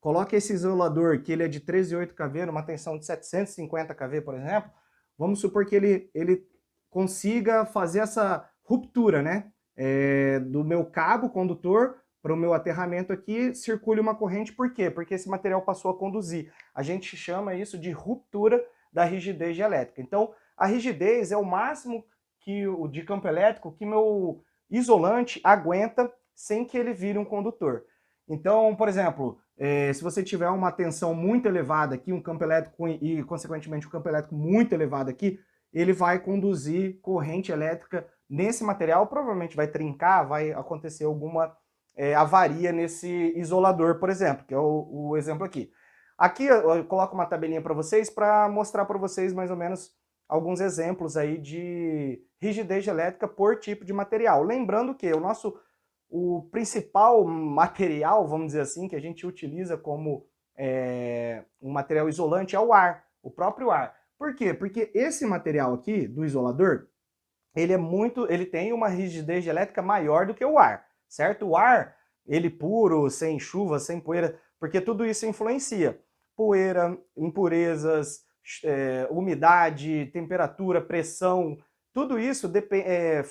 coloca esse isolador que ele é de 13,8 kV, numa tensão de 750 kV, por exemplo, vamos supor que ele consiga fazer essa ruptura, né? Do meu cabo condutor para o meu aterramento aqui, circule uma corrente. Por quê? Porque esse material passou a conduzir. A gente chama isso de ruptura da rigidez elétrica. Então, a rigidez é o máximo de campo elétrico que meu isolante aguenta sem que ele vire um condutor. Então, por exemplo, se você tiver uma tensão muito elevada aqui, um campo elétrico e, consequentemente, um campo elétrico muito elevado aqui, ele vai conduzir corrente elétrica nesse material, provavelmente vai trincar, vai acontecer alguma avaria nesse isolador, por exemplo, que é o exemplo aqui. Aqui eu coloco uma tabelinha para vocês para mostrar para vocês mais ou menos alguns exemplos aí de rigidez elétrica por tipo de material. Lembrando que o principal material, vamos dizer assim, que a gente utiliza como um material isolante é o ar, o próprio ar. Por quê? Porque esse material aqui do isolador, ele tem uma rigidez elétrica maior do que o ar, certo? O ar, ele puro, sem chuva, sem poeira, porque tudo isso influencia. Poeira, impurezas, umidade, temperatura, pressão, tudo isso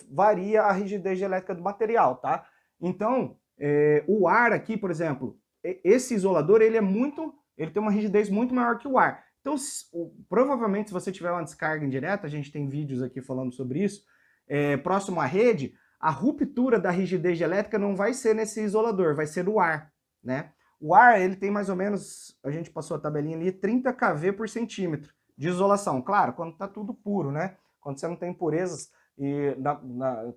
varia a rigidez elétrica do material, tá? Então, o ar aqui, por exemplo, esse isolador, ele tem uma rigidez muito maior que o ar. Então, provavelmente, se você tiver uma descarga indireta, a gente tem vídeos aqui falando sobre isso, próximo à rede, a ruptura da rigidez elétrica não vai ser nesse isolador, vai ser no ar, né? O ar, ele tem mais ou menos, a gente passou a tabelinha ali, 30 kV por centímetro de isolação. Claro, quando está tudo puro, né? Quando você não tem impurezas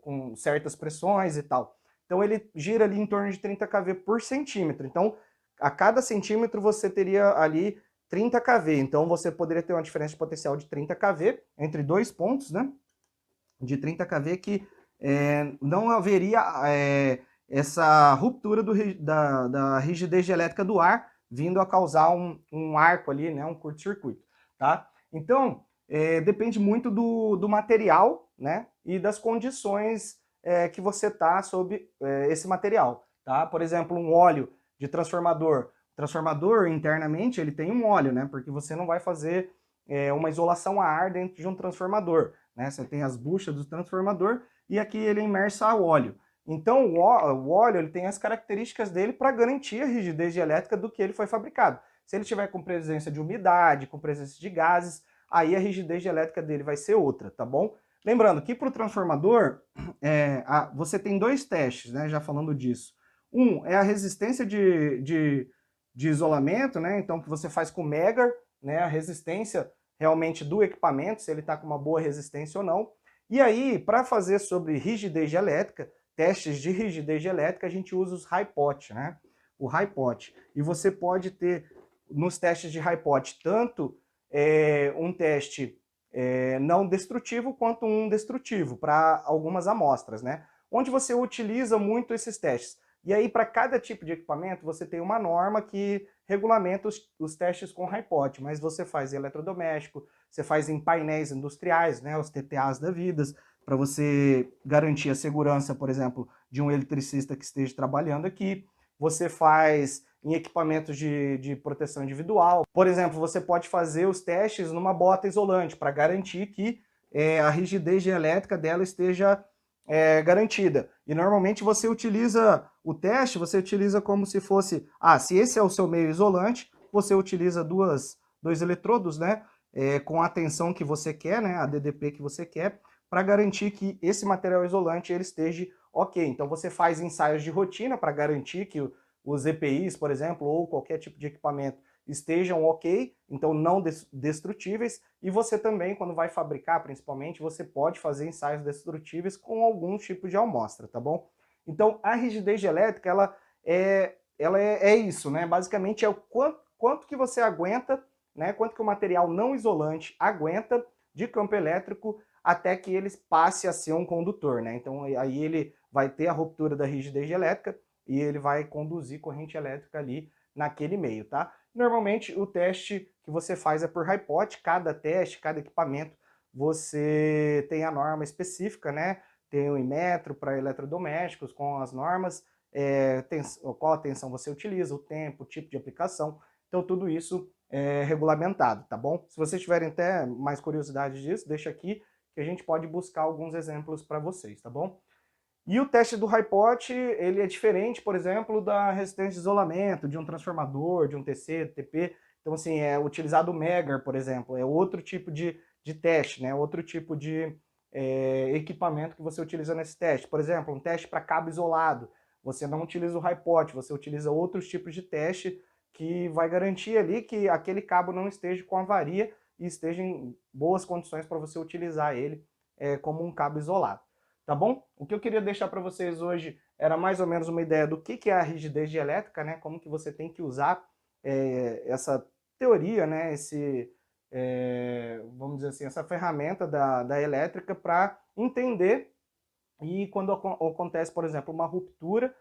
com certas pressões e tal. Então ele gira ali em torno de 30 kV por centímetro. Então, a cada centímetro você teria ali 30 kV. Então você poderia ter uma diferença de potencial de 30 kV entre dois pontos, né? De 30 kV que não haveria essa ruptura da rigidez elétrica do ar, vindo a causar um arco ali, né, um curto-circuito, tá? Então, depende muito do material, né, e das condições que você tá sob esse material, tá? Por exemplo, um óleo de transformador. O transformador, internamente, ele tem um óleo, né, porque você não vai fazer uma isolação a ar dentro de um transformador, né? Você tem as buchas do transformador e aqui ele é imerso a óleo. Então, o óleo ele tem as características dele para garantir a rigidez elétrica do que ele foi fabricado. Se ele tiver com presença de umidade, com presença de gases, aí a rigidez elétrica dele vai ser outra, tá bom? Lembrando que para o transformador, você tem dois testes, né, já falando disso. Um é a resistência de isolamento, né, então que você faz com o Megger, né, a resistência realmente do equipamento, se ele está com uma boa resistência ou não. E aí, para fazer sobre rigidez elétrica, testes de rigidez elétrica, a gente usa os HiPot, né? O HiPot. E você pode ter, nos testes de HiPot, tanto um teste não destrutivo, quanto um destrutivo, para algumas amostras, né? Onde você utiliza muito esses testes. E aí, para cada tipo de equipamento, você tem uma norma que regulamenta os testes com HiPot, mas você faz em eletrodoméstico, você faz em painéis industriais, né, os TTAs da vida, para você garantir a segurança, por exemplo, de um eletricista que esteja trabalhando aqui. Você faz em equipamentos de proteção individual. Por exemplo, você pode fazer os testes numa bota isolante para garantir que a rigidez elétrica dela esteja garantida. E normalmente você utiliza o teste, você utiliza como se fosse, se esse é o seu meio isolante, você utiliza dois eletrodos, né, com a tensão que você quer, né, a DDP que você quer, para garantir que esse material isolante ele esteja ok. Então você faz ensaios de rotina para garantir que os EPIs, por exemplo, ou qualquer tipo de equipamento estejam ok, então não destrutíveis, e você também, quando vai fabricar, principalmente, você pode fazer ensaios destrutíveis com algum tipo de amostra, tá bom? Então, a rigidez elétrica, ela é isso, né? Basicamente é o quanto que você aguenta, né? Quanto que o material não isolante aguenta de campo elétrico até que ele passe a ser um condutor, né? Então, aí ele vai ter a ruptura da rigidez elétrica e ele vai conduzir corrente elétrica ali naquele meio, tá? Normalmente o teste que você faz é por HiPoT, cada teste, cada equipamento, você tem a norma específica, né? Tem o Inmetro para eletrodomésticos com as normas, qual a tensão você utiliza, o tempo, o tipo de aplicação. Então tudo isso é regulamentado, tá bom? Se vocês tiverem até mais curiosidade disso, deixa aqui que a gente pode buscar alguns exemplos para vocês, tá bom? E o teste do HiPoT, ele é diferente, por exemplo, da resistência de isolamento, de um transformador, de um TC, TP. Então, assim, é utilizado o Megger, por exemplo, é outro tipo de teste, né? Outro tipo de equipamento que você utiliza nesse teste. Por exemplo, um teste para cabo isolado. Você não utiliza o HiPoT, você utiliza outros tipos de teste que vai garantir ali que aquele cabo não esteja com avaria e esteja em boas condições para você utilizar ele como um cabo isolado. Tá bom? O que eu queria deixar para vocês hoje era mais ou menos uma ideia do que é a rigidez dielétrica, né? Como que você tem que usar essa teoria, né? Vamos dizer assim, essa ferramenta da elétrica para entender e quando acontece, por exemplo, uma ruptura,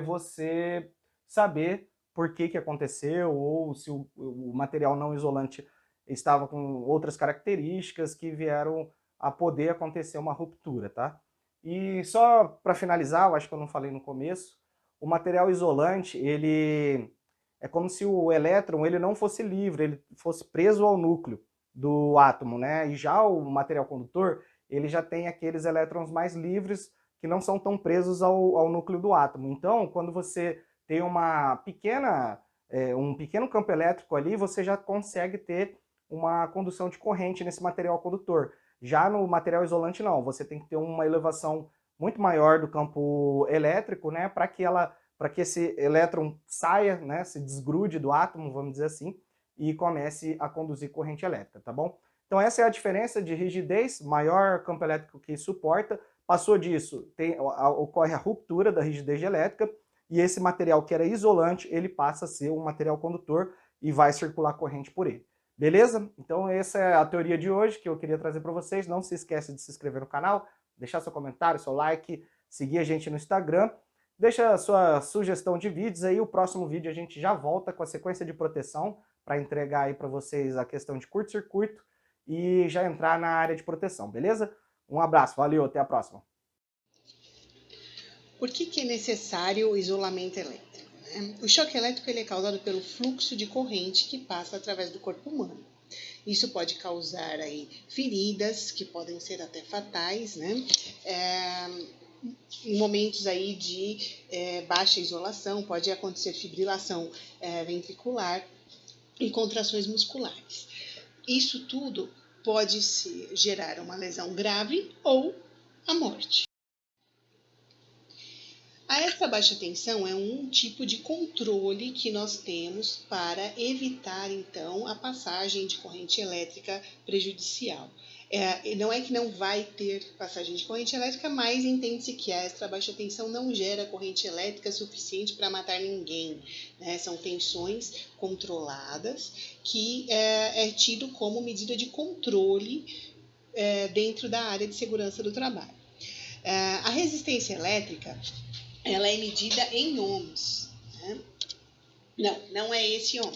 você saber por que aconteceu ou se o material não isolante estava com outras características que vieram a poder acontecer uma ruptura, tá? E só para finalizar, eu acho que eu não falei no começo, o material isolante, ele é como se o elétron ele não fosse livre, ele fosse preso ao núcleo do átomo, né? E já o material condutor, ele já tem aqueles elétrons mais livres que não são tão presos ao núcleo do átomo. Então, quando você tem um pequeno campo elétrico ali, você já consegue ter uma condução de corrente nesse material condutor. Já no material isolante, não. Você tem que ter uma elevação muito maior do campo elétrico, né, para que esse elétron saia, né, se desgrude do átomo, vamos dizer assim, e comece a conduzir corrente elétrica, tá bom? Então essa é a diferença de rigidez, maior campo elétrico que suporta. Passou disso, ocorre a ruptura da rigidez elétrica, e esse material que era isolante, ele passa a ser um material condutor e vai circular corrente por ele. Beleza? Então essa é a teoria de hoje que eu queria trazer para vocês. Não se esqueça de se inscrever no canal, deixar seu comentário, seu like, seguir a gente no Instagram. Deixa a sua sugestão de vídeos aí, o próximo vídeo a gente já volta com a sequência de proteção para entregar aí para vocês a questão de curto-circuito e já entrar na área de proteção, beleza? Um abraço, valeu, até a próxima. Por que é necessário o isolamento elétrico? O choque elétrico ele é causado pelo fluxo de corrente que passa através do corpo humano. Isso pode causar aí feridas que podem ser até fatais, né? Em momentos aí de baixa isolação, pode acontecer fibrilação ventricular e contrações musculares. Isso tudo pode gerar uma lesão grave ou a morte. A extra baixa tensão é um tipo de controle que nós temos para evitar, então, a passagem de corrente elétrica prejudicial. Não é que não vai ter passagem de corrente elétrica, mas entende-se que a extra baixa tensão não gera corrente elétrica suficiente para matar ninguém, né? São tensões controladas que é tido como medida de controle dentro da área de segurança do trabalho. A resistência elétrica ela é medida em ohms. Né? Não é esse ohm.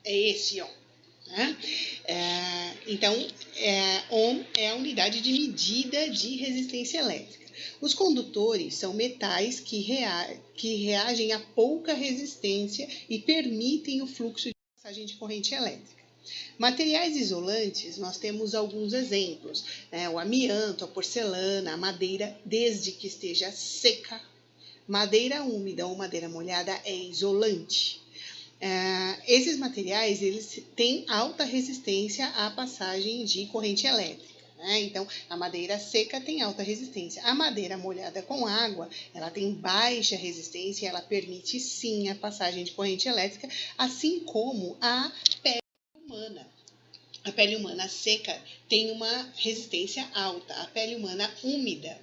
É esse ohm. Né? Então, ohm é a unidade de medida de resistência elétrica. Os condutores são metais que reagem a pouca resistência e permitem o fluxo de passagem de corrente elétrica. Materiais isolantes, nós temos alguns exemplos, né? O amianto, a porcelana, a madeira, desde que esteja seca. Madeira úmida ou madeira molhada é isolante. Esses materiais eles têm alta resistência à passagem de corrente elétrica. Né? Então, a madeira seca tem alta resistência. A madeira molhada com água, ela tem baixa resistência e ela permite sim a passagem de corrente elétrica, assim como a pele humana. A pele humana seca tem uma resistência alta. A pele humana úmida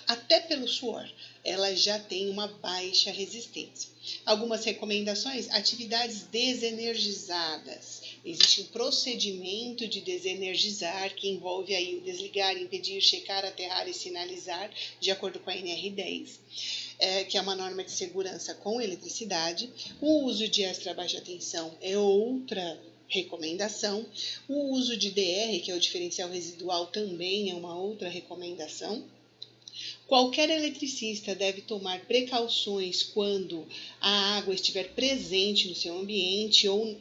até pelo suor, ela já tem uma baixa resistência. Algumas recomendações: atividades desenergizadas. Existe um procedimento de desenergizar que envolve aí o desligar, impedir, checar, aterrar e sinalizar, de acordo com a NR10, que é uma norma de segurança com eletricidade. O uso de extra baixa tensão é outra recomendação. O uso de DR, que é o diferencial residual, também é uma outra recomendação. Qualquer eletricista deve tomar precauções quando a água estiver presente no seu ambiente ou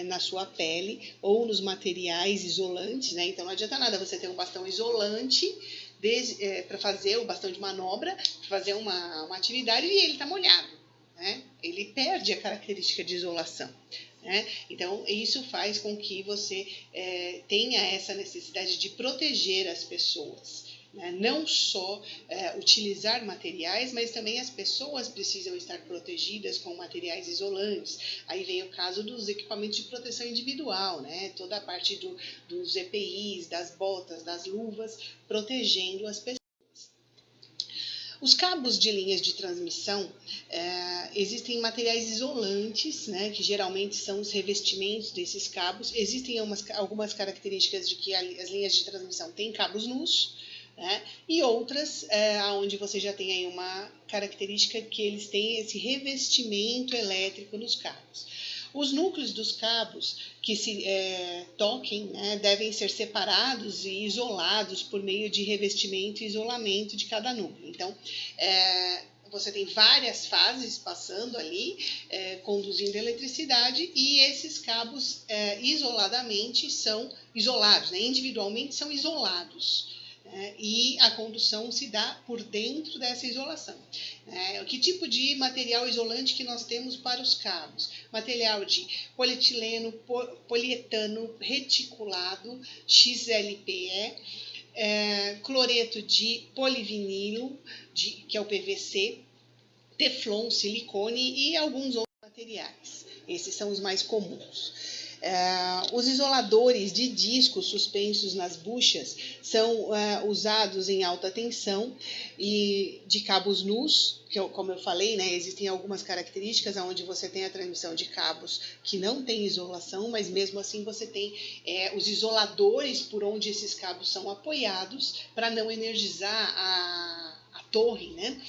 na sua pele ou nos materiais isolantes, né? Então não adianta nada você ter um bastão isolante para fazer o bastão de manobra, para fazer uma atividade e ele está molhado, né? Ele perde a característica de isolação. Né? Então, isso faz com que você tenha essa necessidade de proteger as pessoas. Né? Não só utilizar materiais, mas também as pessoas precisam estar protegidas com materiais isolantes. Aí vem o caso dos equipamentos de proteção individual, né? Toda a parte dos EPIs, das botas, das luvas, protegendo as pessoas. Os cabos de linhas de transmissão, existem materiais isolantes, né, que geralmente são os revestimentos desses cabos. Existem algumas características de que as linhas de transmissão têm cabos nus, né, e outras onde você já tem aí uma característica que eles têm esse revestimento elétrico nos cabos. Os núcleos dos cabos que se toquem, né, devem ser separados e isolados por meio de revestimento e isolamento de cada núcleo. Então, você tem várias fases passando ali, conduzindo eletricidade, e esses cabos isoladamente são isolados, né, individualmente são isolados. E a condução se dá por dentro dessa isolação. Que tipo de material isolante que nós temos para os cabos? Material de polietileno, polietano reticulado, XLPE, cloreto de polivinilo, que é o PVC, teflon, silicone e alguns outros materiais. Esses são os mais comuns. Os isoladores de discos suspensos nas buchas são usados em alta tensão e de cabos nus, que, como eu falei, né, existem algumas características onde você tem a transmissão de cabos que não tem isolação, mas mesmo assim você tem os isoladores por onde esses cabos são apoiados para não energizar a torre, né?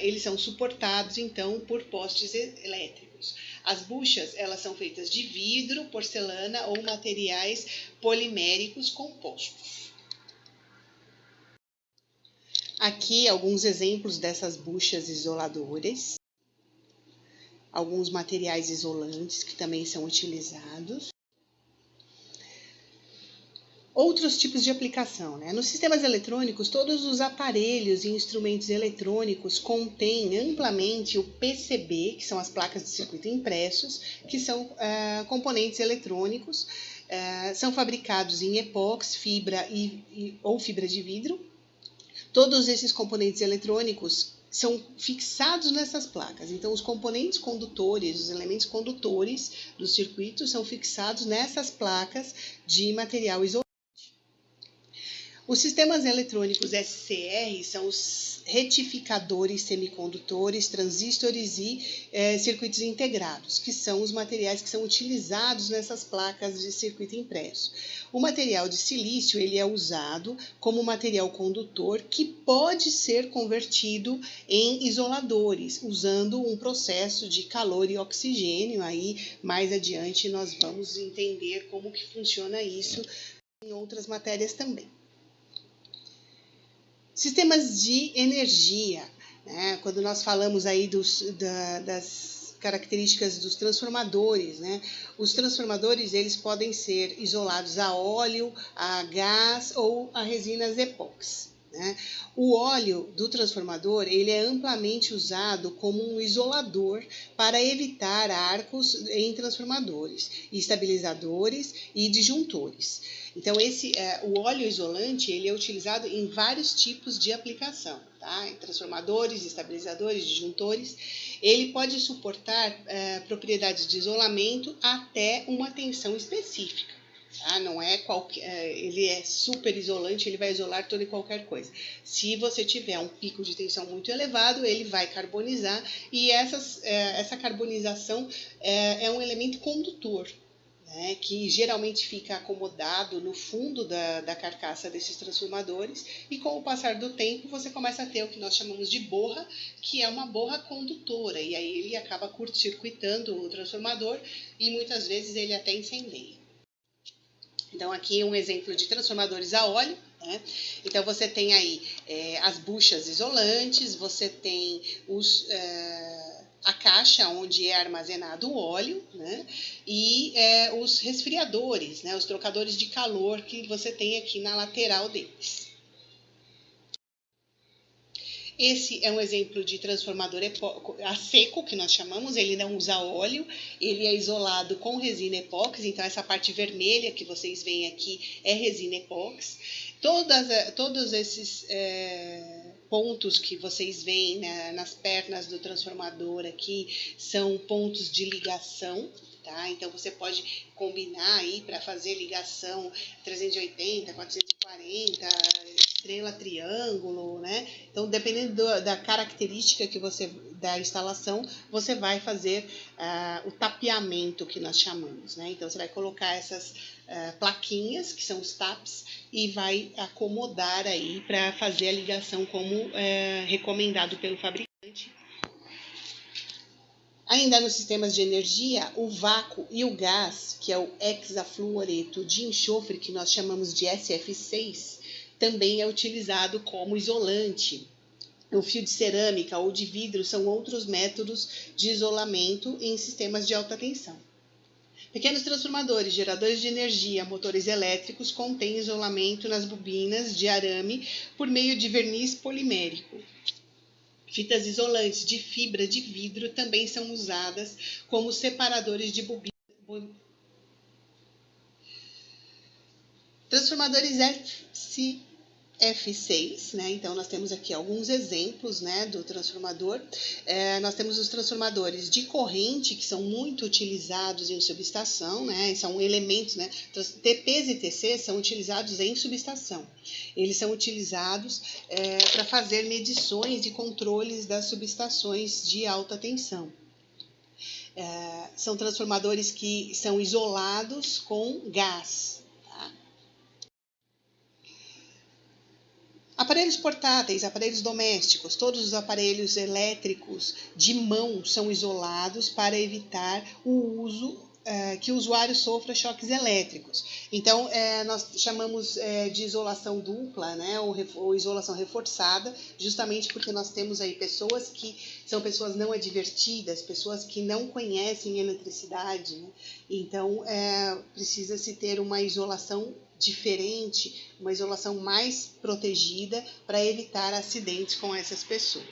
Eles são suportados, então, por postes elétricos. As buchas, elas são feitas de vidro, porcelana ou materiais poliméricos compostos. Aqui, alguns exemplos dessas buchas isoladoras. Alguns materiais isolantes que também são utilizados. Outros tipos de aplicação, né? Nos sistemas eletrônicos, todos os aparelhos e instrumentos eletrônicos contêm amplamente o PCB, que são as placas de circuito impressos, que são componentes eletrônicos, são fabricados em epóxi, fibra ou fibra de vidro. Todos esses componentes eletrônicos são fixados nessas placas. Então, os componentes condutores, os elementos condutores do circuito são fixados nessas placas de material isolante. Os sistemas eletrônicos SCR são os retificadores semicondutores, transistores e circuitos integrados, que são os materiais que são utilizados nessas placas de circuito impresso. O material de silício ele é usado como material condutor que pode ser convertido em isoladores, usando um processo de calor e oxigênio. Aí, mais adiante, nós vamos entender como que funciona isso em outras matérias também. Sistemas de energia, né? Quando nós falamos aí das características dos transformadores, né? Os transformadores eles podem ser isolados a óleo, a gás ou a resinas epóxi. Né? O óleo do transformador ele é amplamente usado como um isolador para evitar arcos em transformadores, estabilizadores e disjuntores. Então, o óleo isolante ele é utilizado em vários tipos de aplicação, tá? Em transformadores, estabilizadores, disjuntores. Ele pode suportar propriedades de isolamento até uma tensão específica. Tá? Não é ele é super isolante, ele vai isolar toda e qualquer coisa. Se você tiver um pico de tensão muito elevado, ele vai carbonizar, e essa carbonização é um elemento condutor, né, que geralmente fica acomodado no fundo da carcaça desses transformadores, e com o passar do tempo você começa a ter o que nós chamamos de borra, que é uma borra condutora, e aí ele acaba curto-circuitando o transformador e muitas vezes ele até incendeia. Então aqui um exemplo de transformadores a óleo, né? Então você tem aí as buchas isolantes, você tem a caixa onde é armazenado o óleo, né? E os resfriadores, né? Os trocadores de calor que você tem aqui na lateral deles. Esse é um exemplo de transformador a seco, que nós chamamos, ele não usa óleo, ele é isolado com resina epóxi, então essa parte vermelha que vocês veem aqui é resina epóxi. Todos esses pontos que vocês veem, né, nas pernas do transformador aqui são pontos de ligação. Tá? Então você pode combinar aí para fazer ligação 380, 440, estrela, triângulo, né? Então dependendo da característica da instalação, você vai fazer o tapeamento que nós chamamos, né? Então você vai colocar essas plaquinhas, que são os taps, e vai acomodar aí para fazer a ligação como recomendado pelo fabricante. Ainda nos sistemas de energia, o vácuo e o gás, que é o hexafluoreto de enxofre, que nós chamamos de SF6, também é utilizado como isolante. O fio de cerâmica ou de vidro são outros métodos de isolamento em sistemas de alta tensão. Pequenos transformadores, geradores de energia, motores elétricos contêm isolamento nas bobinas de arame por meio de verniz polimérico. Fitas isolantes de fibra de vidro também são usadas como separadores de bobina. Transformadores F6, né? Então nós temos aqui alguns exemplos, né, do transformador. Nós temos os transformadores de corrente, que são muito utilizados em subestação, né? São elementos, né? TPs e TCs são utilizados em subestação. Eles são utilizados para fazer medições e controles das subestações de alta tensão. São transformadores que são isolados com gás. Aparelhos portáteis, aparelhos domésticos, todos os aparelhos elétricos de mão são isolados para evitar o uso que o usuário sofra choques elétricos. Então, nós chamamos de isolação dupla, né, ou isolação reforçada, justamente porque nós temos aí pessoas que são pessoas não advertidas, pessoas que não conhecem eletricidade, né? Então, precisa-se ter uma isolação diferente, uma isolação mais protegida para evitar acidentes com essas pessoas.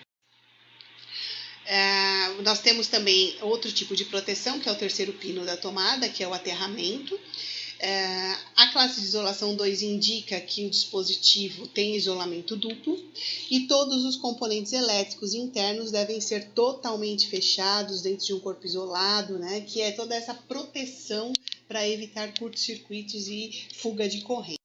Nós temos também outro tipo de proteção, que é o terceiro pino da tomada, que é o aterramento. A classe de isolação 2 indica que o dispositivo tem isolamento duplo e todos os componentes elétricos internos devem ser totalmente fechados dentro de um corpo isolado, né, que é toda essa proteção para evitar curtos-circuitos e fuga de corrente.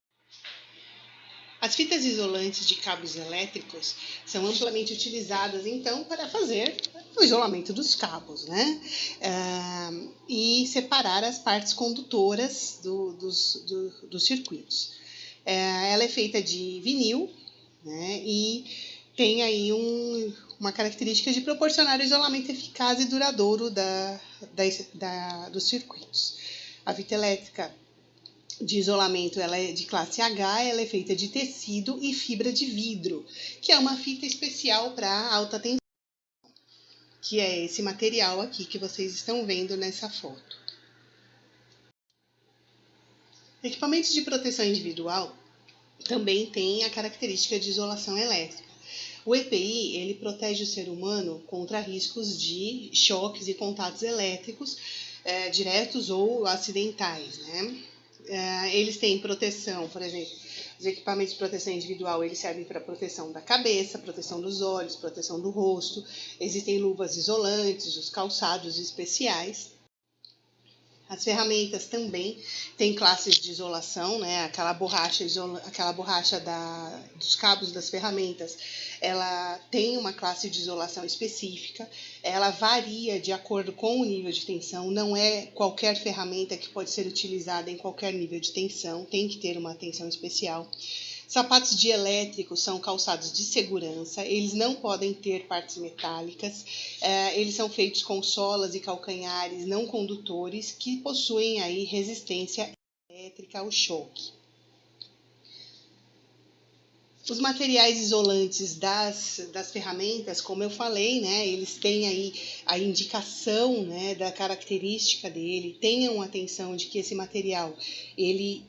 As fitas isolantes de cabos elétricos são amplamente utilizadas, então, para fazer o isolamento dos cabos, né? E separar as partes condutoras dos circuitos. Ela é feita de vinil, né? E tem aí uma característica de proporcionar o isolamento eficaz e duradouro dos circuitos. A fita elétrica de isolamento, ela é de classe H, ela é feita de tecido e fibra de vidro, que é uma fita especial para alta tensão, que é esse material aqui que vocês estão vendo nessa foto. Equipamentos de proteção individual também têm a característica de isolação elétrica. O EPI, ele protege o ser humano contra riscos de choques e contatos elétricos diretos ou acidentais, né? Eles têm proteção, por exemplo, os equipamentos de proteção individual, eles servem para proteção da cabeça, proteção dos olhos, proteção do rosto. Existem luvas isolantes, os calçados especiais. As ferramentas também têm classes de isolação, né? Aquela borracha dos cabos das ferramentas, ela tem uma classe de isolação específica, ela varia de acordo com o nível de tensão, não é qualquer ferramenta que pode ser utilizada em qualquer nível de tensão, tem que ter uma tensão especial. Sapatos dielétricos são calçados de segurança, eles não podem ter partes metálicas, eles são feitos com solas e calcanhares não condutores que possuem aí resistência elétrica ao choque. Os materiais isolantes das ferramentas, como eu falei, né, eles têm aí a indicação, né, da característica dele. Tenham atenção de que esse material ele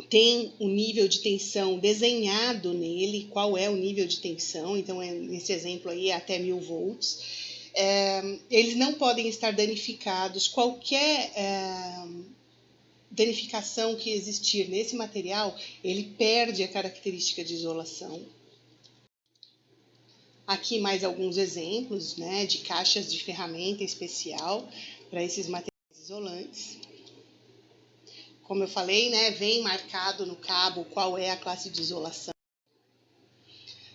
tem um nível de tensão desenhado nele, qual é o nível de tensão, então nesse exemplo aí é até 1000 volts. Eles não podem estar danificados, qualquer danificação que existir nesse material, ele perde a característica de isolação. Aqui mais alguns exemplos, né, de caixas de ferramenta especial para esses materiais isolantes. Como eu falei, né, vem marcado no cabo qual é a classe de isolação.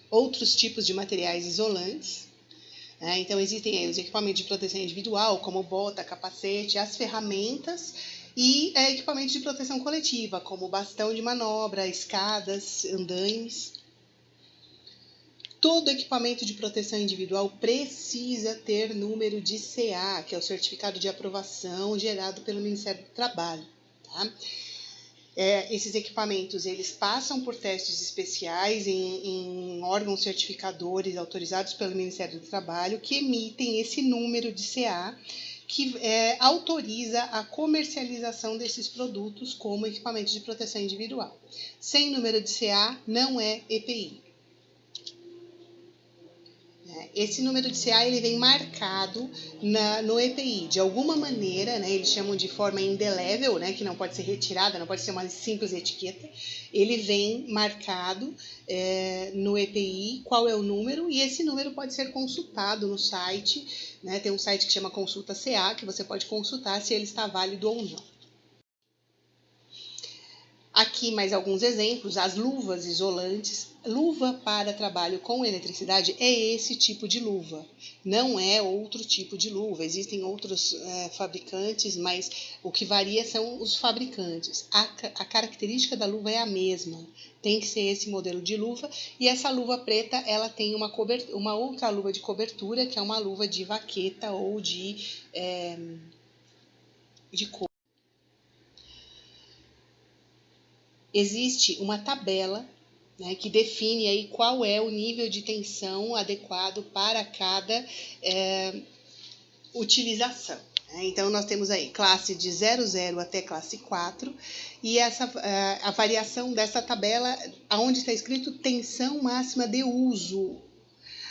Outros tipos de materiais isolantes. Né, então, existem aí os equipamentos de proteção individual, como bota, capacete, as ferramentas e equipamentos de proteção coletiva, como bastão de manobra, escadas, andaimes. Todo equipamento de proteção individual precisa ter número de CA, que é o Certificado de Aprovação gerado pelo Ministério do Trabalho. Tá? Esses equipamentos eles passam por testes especiais em órgãos certificadores autorizados pelo Ministério do Trabalho que emitem esse número de CA que autoriza a comercialização desses produtos como equipamentos de proteção individual. Sem número de CA não é EPI. Esse número de CA ele vem marcado no EPI, de alguma maneira, né, eles chamam de forma indelével, né, que não pode ser retirada, não pode ser uma simples etiqueta, ele vem marcado no EPI qual é o número, e esse número pode ser consultado no site, né, tem um site que chama Consulta CA, que você pode consultar se ele está válido ou não. Aqui mais alguns exemplos, as luvas isolantes. Luva para trabalho com eletricidade é esse tipo de luva, não é outro tipo de luva. Existem outros fabricantes, mas o que varia são os fabricantes. A característica da luva é a mesma, tem que ser esse modelo de luva. E essa luva preta, ela tem uma outra luva de cobertura, que é uma luva de vaqueta ou de couro. Existe uma tabela, né, que define aí qual é o nível de tensão adequado para cada utilização. Né? Então, nós temos aí classe de 00 até classe 4, e a variação dessa tabela, onde está escrito tensão máxima de uso.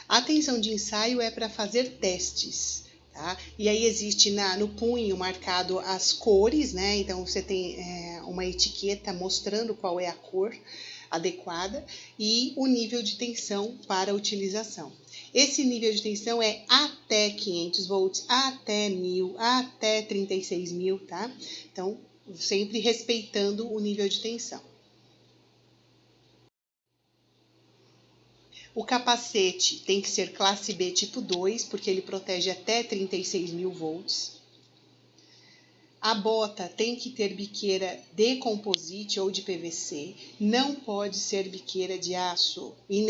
A tensão de ensaio é para fazer testes. Tá? E aí existe no punho marcado as cores, né? Então você tem uma etiqueta mostrando qual é a cor adequada e o nível de tensão para utilização. Esse nível de tensão é até 500 volts, até 1000, até 36.000, tá? Então, sempre respeitando o nível de tensão. O capacete tem que ser classe B tipo 2, porque ele protege até 36.000 volts. A bota tem que ter biqueira de composite ou de PVC, não pode ser biqueira de aço e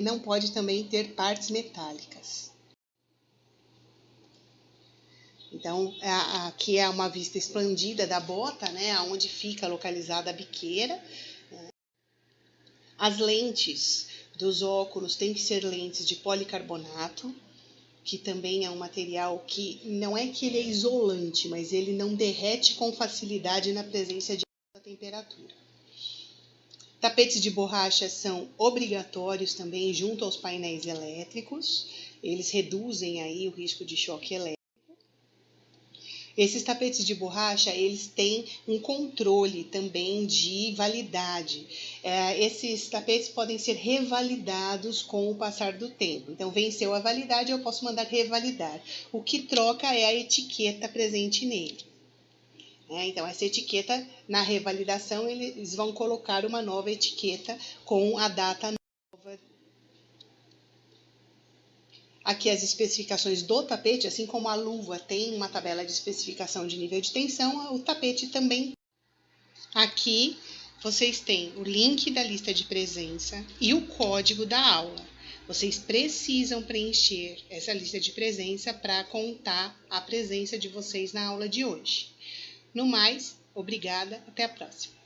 não pode também ter partes metálicas. Então, aqui é uma vista expandida da bota, né, onde fica localizada a biqueira. As lentes dos óculos têm que ser lentes de policarbonato, que também é um material que não é que ele é isolante, mas ele não derrete com facilidade na presença de alta temperatura. Tapetes de borracha são obrigatórios também junto aos painéis elétricos, eles reduzem aí o risco de choque elétrico. Esses tapetes de borracha, eles têm um controle também de validade. Esses tapetes podem ser revalidados com o passar do tempo. Então, venceu a validade, eu posso mandar revalidar. O que troca é a etiqueta presente nele. Então, essa etiqueta, na revalidação, eles vão colocar uma nova etiqueta com a data nova. Aqui as especificações do tapete, assim como a luva tem uma tabela de especificação de nível de tensão, o tapete também. Aqui vocês têm o link da lista de presença e o código da aula. Vocês precisam preencher essa lista de presença para contar a presença de vocês na aula de hoje. No mais, obrigada, até a próxima.